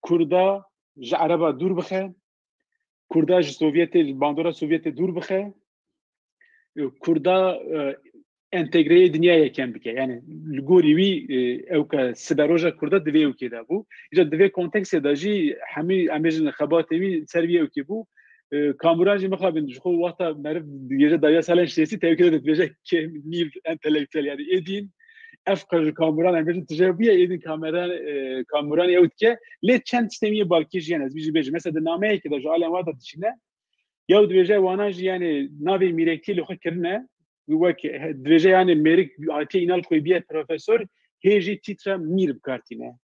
کردا عربا دور بخه کردا سوویت باندورا سوویت دور بخه کردا انتگری دنیا یکم بکه یعنی لگوری وی او که سبروجا کردا دوی او که دا بو ایجا دوی کنتکس داجی همی امیجن خباته وی سروی او که بو کامران جی مخابن خو وقت معرف دیگه دایا سالن شیسی تاکید داد که نیو انتلکتوال یعنی ایدین افکار کامران امیجن تجربیه ایدین کامران یود که لی چند سیستمی بالکیش یعنی از بیجی مثلا نامه که دا جو عالم وادا دشینه یود بیجه واناج یعنی ناوی میرکتی لخو کرنه وک بیجه یعنی میرک آتی اینال خوی بیه پروفسور هیجی تیتر میر بکارتینه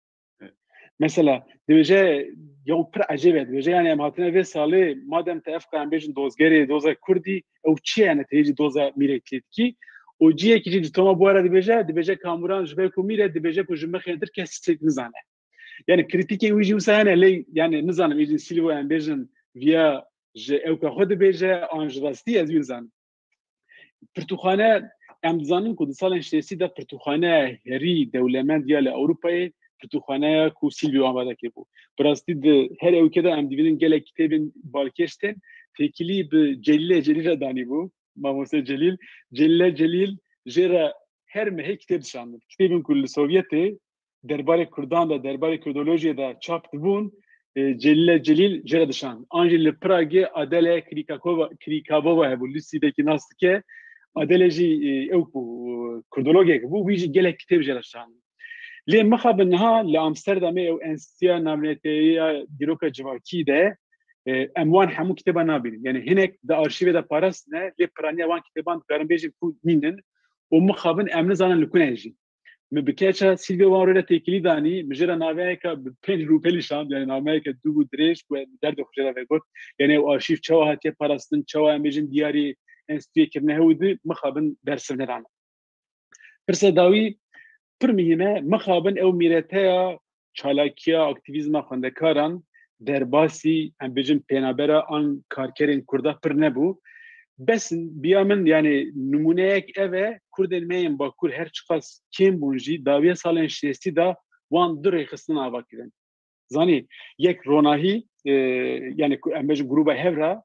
مثلا دیجه یو پر عجیبه دیجه یعنی امهاتنه وی ساله مادم تفق ام بیشن دوزگری دوزا کردی او چی یعنی تیجی دوزا میرکتید کی او جیه کی جی توما بواره دیجه کامران جبه کو میره دیجه کو جمع خیندر کسی نزانه یعنی کریتیکی ویجی وسانه لی یعنی نزانم ایجن سیلو ام بیشن ویا ج او که خود بیجه آنجراستی از ویزان پرتوخانه ام زانن کو سالن شتی دا پرتوخانه هری دولمند یا اروپای پرتوخانه کو سیلویو آماده که بود براستی هر او که دا ام دیوینن گله کتابین بالکشتن فکلی به جلیل دانی بود ماموسه جلیل جرا هر مه کتاب شاند کتابین کل سوویتی درباره کردان دا درباره کردولوژی دا چاپ بون جلیل جرا دشان آنجل پراگ عدل کریکابووا هبو لیسی دکی ناست که عدل جی او کردولوژی که بود ویجی گله کتاب جرا شاند لی مخاب نها لامستردام او انستیا نامنیتی دیروک جواکی ده اموان همو کتابا نابین یعنی هنک دا آرشیو دا پاراس نه لی پرانی وان کتابان کارم بیجی کو مینن و مخابن امن زانن لکنه جی مبکیچا سیلویو وان رو تکلی دانی مجرا ناوی که 5 روپیلی شاند یعنی ناوی که دو درش و درد خوشا وگوت یعنی آرشیو چوا هاتی پاراستن چوا امیجن دیاری انستیا کرنه هودی مخابن درسم ندانه پرسه داوی پر مهمه مخابن او میرته چالاکیا اکتیویزم خواندکاران در باسی ام بجن پینابرا آن کارکرین کرده پر نبو بس بیامن یعنی نمونه یک اوه کردن میم با کرد هر چقاس کم بونجی داویه سالن شیستی دا وان در خستن آوا کردن زانی یک روناهی یعنی ام بجن گروبا هفرا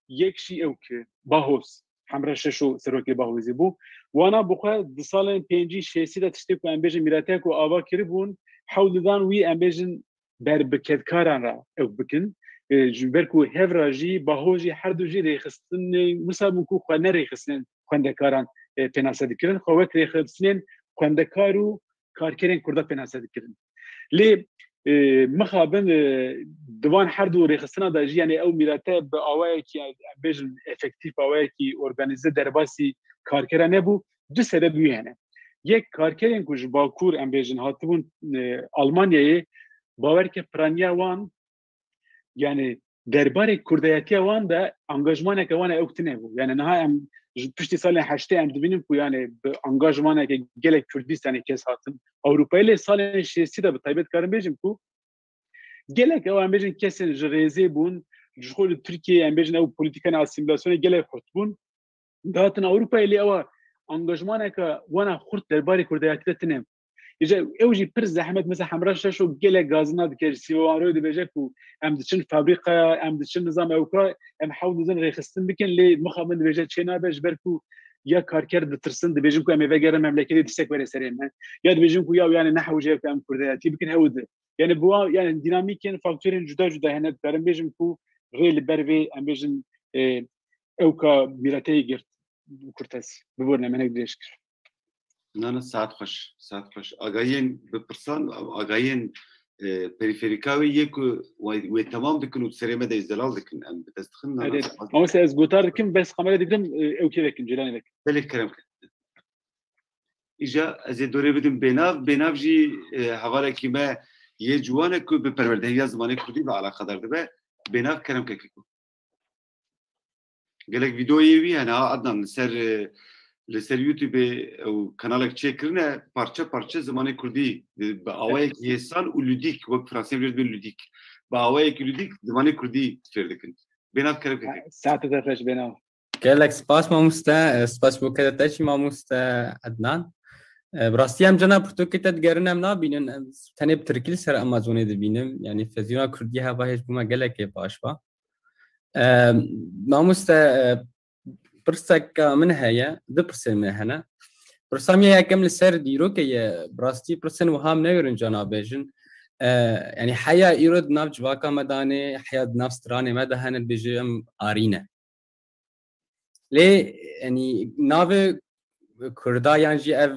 یک شی او که باهوس همراه ششو سروکی باهوزی بو وانا بخوا د سالن 5-6 دا تشتی کو امبیجن میراته کو آوا کری بون حول دان وی امبیجن بر بکدکاران را او بکن جبركو هفراجي باهوجي حردوجي ريخستن مسامكو خوانا ريخستن خواندكاران پناسه دکرن خوک ريخستن خواندكارو كاركرين كردا پناسه دکرن لي مخابن دوان حردو ريخستنا داجي يعني او ميراته باواكي بيجن افكتيف اواكي اورغانيزه درباسي كاركرا نبو دو سبب يعني یک کارکرین که باکور ام بیژن هاتبون آلمانیایی باور که پرانیا وان یعنی درباره کردیتی وان ده انگاجمانه که وان اوکتنه بود یعنی نه ام پشتی سال 8 ام ببینیم که یعنی به انگاجمانه که گله کردستانی کس هاتن اروپایی سال 6 ده به تایبت کارم بیجم که گله که ام بیژن کسی جریزه بون جخول ترکیه ام بیژن او پولیتیکان اسیمیلاسیون گله خطبون داتن اروپایی او انگاجمانه که وانا خورد درباره کردیتی تنم اجا اوجی پر زحمت مثلا حمراش شو گله گازنا دکر سیوان رو دی بجک و ام دچن فابریکا ام دچن نظام اوکرا ام حاول نزن رخصتن بکن لی مخابن دی بجک چنا بج برکو یا کارکر دترسن دی بجم کو ام وگره مملکتی دستک بر سرین یا دی بجم کو یا یعنی نحو جه ام کردیتی بکن هود یعنی بوا یعنی دینامیکن فاکتورین جدا جدا هنه برم بجم کو غیل بروی ام بجن اوکا میراتی گرت کورتاس ببورنا منك ديش نه ساعت خوش آگاهین بپرسان آگاهین پریفریکاوی یک و تمام دکن و سریمه ده ازدلال دکن ام بتستخن نه اما از گوتار کم بس قمره دکم اوکی دکن جلانی دک بله کرم کرد ایجا از دوره بدیم بناف جی حواله کی ما یه جوانه که به پروردهی زمانی کردی به علاقه دارده به بناف کرم که کو گلک ویدیویی وی انا عدنا لسر یوتیوب او کانالک چک کرنه پارچه زمان کردی با آوای که سال و لودیک وقت فرانسه بیشتر به لودیک با آوای که لودیک زمان کردی فرد کن بناف کرد که ساعت دفعش بناف گلک سپاس ماموستا سپاس بوده تاچی ماموستا عدنان براستی هم جنا پرتو که تدگرنم نبینن تنه بترکیل سر آمازونه دبینم یعنی فزیونا کردی هواهش بوم گلک باش با ماموستا برسك من هيا دبرسن من هنا برسام يا كم السر ديرو كي براستي برسن وهام نيرن جنابيجن يعني حيا يرد ناف جواكا مداني حيا ناف ستراني مدهن بيجم ارينا لي يعني ناف كردا يعني جي اف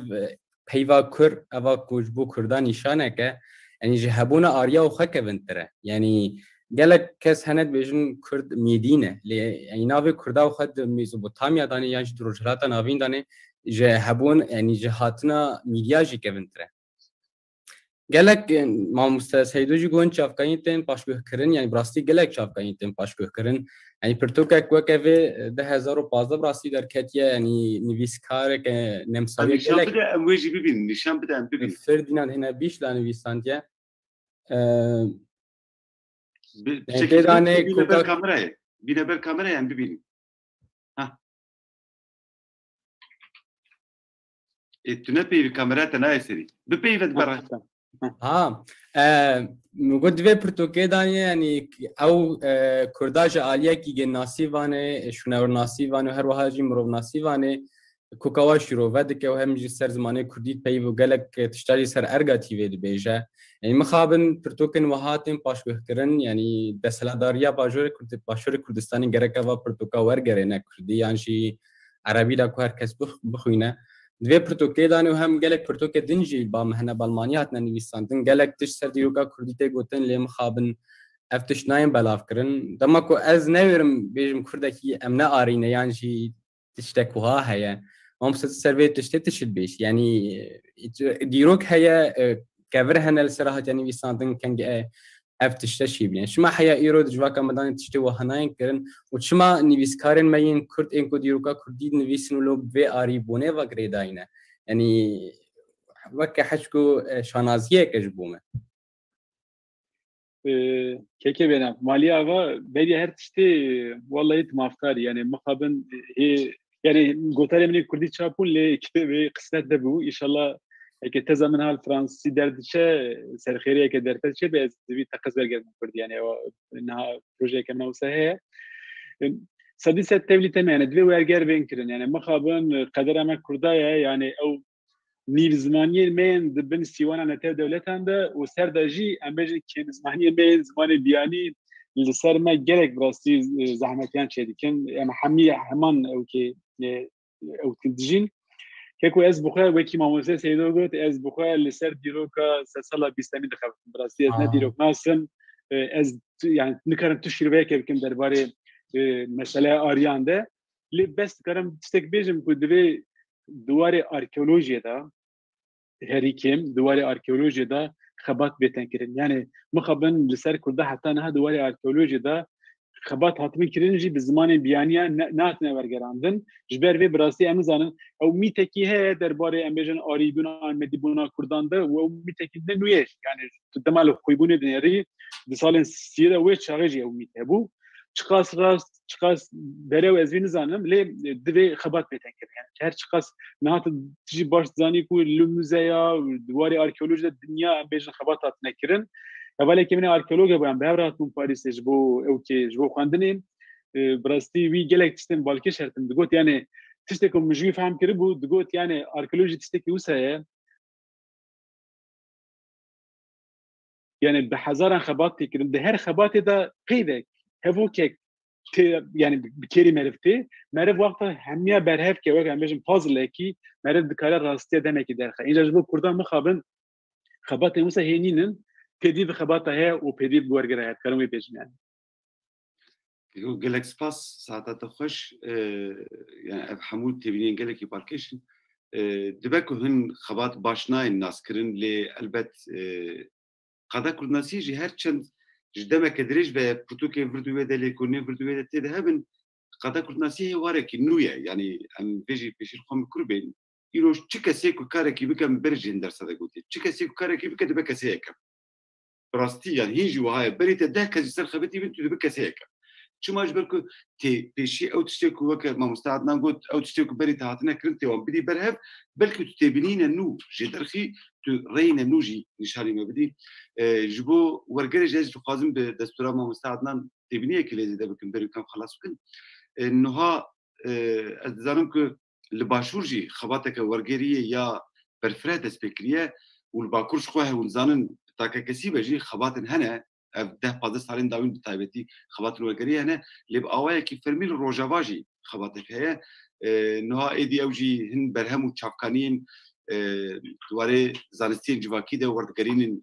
بيوا كر اوا كوجبو كردا نشانك يعني جهبونا اريا وخك بنتره يعني گلک کس هند بیشتر کرد میدینه لی یعنی ناوی کردا و خود میزوپوتامیا دانی یعنی دروجراتا ناوین دانی جه هبون یعنی جهاتنا میدیاجی کبنتره گلک ما مستسیدوجی گون چافکانی تن پاشگوه کرن یعنی براستی گلک چافکانی تن پاشگوه کرن یعنی پرتوکه کوکه و 2015 براستی در کتیه یعنی نویسکار که نمساوی گلک نشان بده امویجی ببین نشان بده ام ببین فردیناند هنا بیش لانویساندیه بینه بر کامرای هم ببینیم اتونه پیوی کامرای تنهای سری بپیوت برای موجود في برتوكيدانية يعني أو كرداج عالية كي ناسيفانه شنور ناسيفانه هر وهاجي مرو ناسيفانه كوكاوا شروفات كوهم جي سر زمانه كرديت بيو قالك تشتري سر أرجع تي في بيجا يعني مخابن برتوكن وهاتم باشوه كرن يعني دسلاداريا باشور كردستاني جركا و برتوكا ورجرنا كردي يعني شي عربي دا كوهر كسب بخوينا دوی پرتوکه دانه و هم گلک پرتوکه دنجی با مهنه بالمانیات ننویساندن گلک تش سر دیروکا کردیته گوتن لیم خابن افتش نایم بلاف کرن دما کو از نویرم بیجم کردکی امنا آرینه یعنی جی تشتکوها هیا هم سروی تشتتشد بیش یعنی دیروک هیا کور هنل سراحت نویساندن کنگ افتش تشیب یعنی شما حیا ایرود جواکا مدان تشتی و هناین کرن و شما نویسکارن ماین کرد اینکو دیروکا کردی نویسن لو به آری بونه و گریداینه یعنی وقت حشکو شانازیه کجبومه كيكي بينا مالي آغا بدي هر تشتي والله يتمافتاري يعني مخابن يعني قوتاري مني كردي تشابون لي قصة دبو إن شاء الله هيك تزا منها الفرنسي دردشة سر خيري هيك دردشة بيزبي تقص برجر كردي يعني إنها بروجي كمان وسهية سادسة تبلي تماما دوي ورجر بينكرن يعني مخابن قدر ما كردايا يعني أو نیل زمانی من دبن سیوان نتیجه دولت هنده و سر داجی امروز که زمانی من زمان بیانی لسر ما جلك براسي زحمتيان شديكن يعني حمية حمان أو تدجين كيكو از بخا وكي ماموسه سيدو قلت از بخا لسر ديروكا سلا بيستمي دخل براسي از نديروك ناسن از يعني نكرم تشير بيك يمكن درباري مسألة آريان ده لي بس كرم تستك بيجم كدوي دواري أركيولوجيا ده هريكيم دواري أركيولوجيا ده خبات بيتن كرين يعني مخبن لسر كده حتى نها دواري أركيولوجيا ده خبات هاتمين كرينجي بالزمان بيانيا ناتنا ورقراندن جبر في براسي امزانن او ميتكي هي درباري امبيجن اريبونا مديبونا كردان ده و ميتكي نويش يعني تدمال خويبوني دنيري بسالن سيره و شارجي او ميتبو چقاس راست چقاس برو از وین زانم لی دوی خبات بيتن يعني هر چقاس نهات تجي باش زاني كو لوموزيا دواري اركيولوجيا الدنيا امبيجن خباتات نكرن اولی که من آرکیولوژی بایم بهراتون پاریس جبو اوکی جبو خواندنیم براستی وی گلک تستن بالکه شرطم دگوت یعنی تشتکم مجوی فهم کرده بود دگوت یعنی آرکیولوژی تشتکی وسایه یعنی به هزاران خبات تکرم ده هر خباتی دا قیدک هفو که yani bir kere merifti merif vakti hemiye berhef ki vak amejim puzzle ki merif dikare rastiye demek ki derxe inca bu kurdan mukhabın خبات موسى هينين بيدي بخباتها هي وبيدي بورجرات كانوا يبيجن يعني يقول جالك سباس ساعات تخش يعني حمود تبينين جالك يباركيشن دبكو هن خبات باشنا الناس كرن لألبت قدا كل ناسيجي هرچند جدما كدريج ببروتوكي فردوه ده ليكوني فردوه ده تده هبن قدا كل ناسيه وارك نويا يعني ام بيجي بيشيل خم كربين يروش چكسي كو كاركي بكم برجين درس هذا قلت چكسي كو كاركي بك دبكسي هيك براستي يعني هيجي وهاي بريت ده كزر خبتي بنت دبكسي هيك شو ما جبركو تي بيشي او تشتكو وك ما مستعدنا قلت او تشتكو بريت هاتنا كرنتي وام بدي برهب بلكي تبينين النو جدرخي رين النوجي نشاري ما بدي جبو ورقري جاز قازم بدستورا ما مستعدنا تبينيه كلي ده بكم بري كان خلاص كن انه ها ازانم كو لباشورجي خباتك ورقريه يا برفرات سبيكريه والباكورش خواه ونزانن تاكا كسي بجي خباتن هنا ده 15 سالين داوين بتايبتي خبات الورقريه هنا اللي باوايا كي فرميل روجافاجي خباتك هي نها ايدي اوجي هن برهم وتشافكانين دواري زانستين جواكي ده ورقرين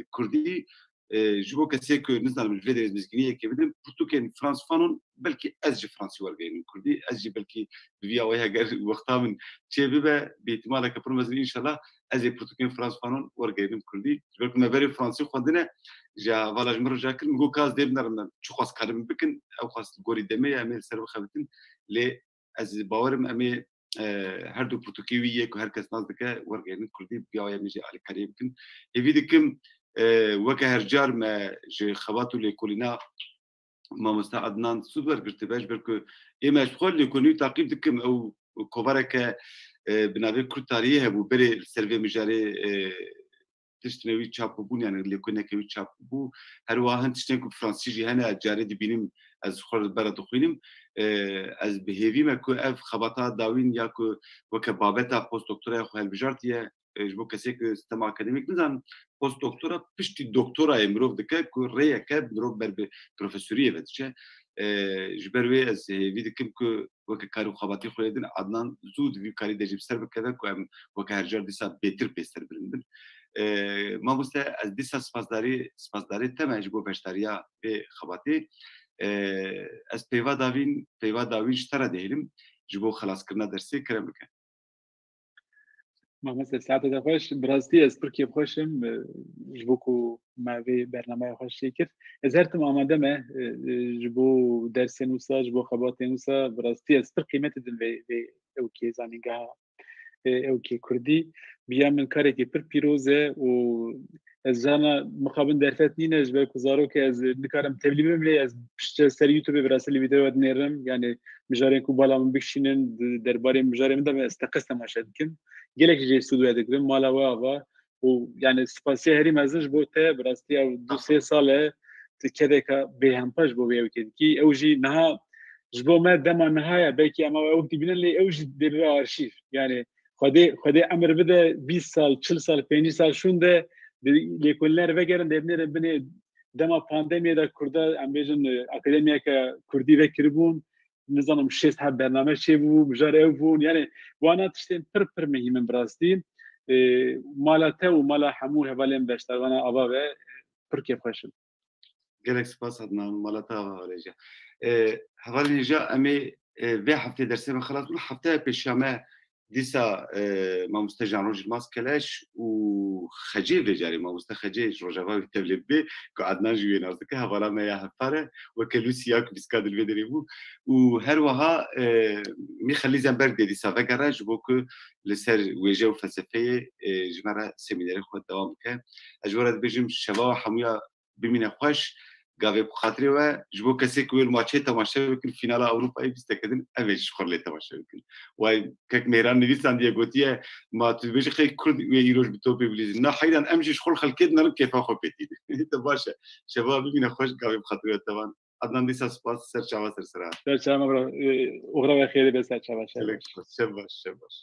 كردي جبو كسي كو نزل من الفيديو المسكينيه كي بدم بورتوكين فرانس فانون بلكي ازجي فرانسي ورقرين كردي ازجي بلكي بيا ويا غير وقتها من شي بيبه باحتمال كبرمزري ان شاء الله ازي بورتوكين فرانس فانون ورقرين كردي بلكي ما بري فرانسي خدنا جا فالاج مر جاكن مگو کاز دبنرن چو خاص کارم بکن او خاص گوری دمه امل سر بخوتن ل از باورم امه هر دو پروتوکیوی یک هر کس ناز دکه ورگین کردی بیایم میجی علی کاری بکن هیدکم وک هر جار ما ج خباتو لکولینا ما مستعدنان سوبر گرتباج برکو اما خول لکونی تعقیب دکم او کوبارک بنابه کرد تاریخ بو بری سروی مجاری تشتنوي تشابو يعني اللي كنا كوي تشابو هل واهن تشتنكو فرانسيجي هنا جاري دي بينم از خور برا دخوينم از بهيفي ما كو اف خبطات داوين ياكو وكبابتا بوست دكتورا خو هالبجارتيه جبو كسيك سيستم اكاديميك نظام بوست دكتورا بشتي دكتورا امروف دكا كو ريا كاب مروف بر بروفيسوريه بتشه جبروي از فيديكم كو وكارو خبطي خولدن عدنان زود في كاري دجيب سر بكذا كو وكهرجار ديسا بيتر بيستر برندن ما بوسته از دیسا سپاسداری تماش بو بشتریا به خباتی از پیوا داوین شتره دیلم جبو خلاص کردن درسی کرم بکن ما مثلا ساعت دخوش براستی از ترکیه خوشم جبوکو ماوی برنامه خوش شکر از هرتم آماده ما جبو درس نوسا جبو خبات نوسا براستی از ترکیه متدن و اوکی زانیگاه اوکی کردی بیا من کاری که پر پیروزه و از جانا مخابن درفت نینه جبه کزارو که از نکارم تبلیغ میلی از پشت سر یوتیوب براسلی ویدیو ود نیرم یعنی مجاری کو بالا من بکشینن درباره مجاری من دم استقصت ماشد کن گلک جی استودیو دکرم مالا و آوا و یعنی سپاسی هری مزنج بوده براستی او 2-3 ساله تکده که به هم پاش بو بیاو کد کی اوجی نه جبو ما دم نهايه بلکه اما او تبینن لی اوجی در آرشیف یعنی خودی امر بده 20 سال 40 سال 50 سال شونده لیکولر وگرن دبنر بنه دما پاندمیه دا کرده ام بیجن اکادمیه که کردی وکربون نظام شست ها برنامه چه بو بجار او بون یعنی وانا تشتین پر مهمن براستین مالاته و مالا حمو هوالیم بشتر وانا آبا و پر کیف خوشم gelek spas adnan malata havareja havareja emi ve hafte dersime xalas bu hafte peşame disa mamuste Jean-Roger Maskeleş u xece vecari mamuste xece rojava tevlebbe ku adnan jüye nazdike havala me ya hafare ve kelusiyak biskadil vederi bu u her waha mi xali zemberg dedi sa ve garaj bu ku لسر وجه و فلسفه جمره سمینر خود دوام که اجوره بجیم شبا حمویا بمینه خوش گاوی بخاطری و جبو کسی که ویل ماچه تماشا بکن فینال اروپایی بیسته کدن اوش خورلی تماشا بکن و که میران نویسان دیگه گوتیه ما تو بیش خیلی کرد و ایروش به تو ببلیزی نه حیران امجیش خور خلکت نرم کیفا خو پیتید تو باشه شبا ببینه خوش گاوی بخاطری و دوام adnan disa spas ser çava ser sera در چه ما اغرا خیلی به سر چه باشه şebaş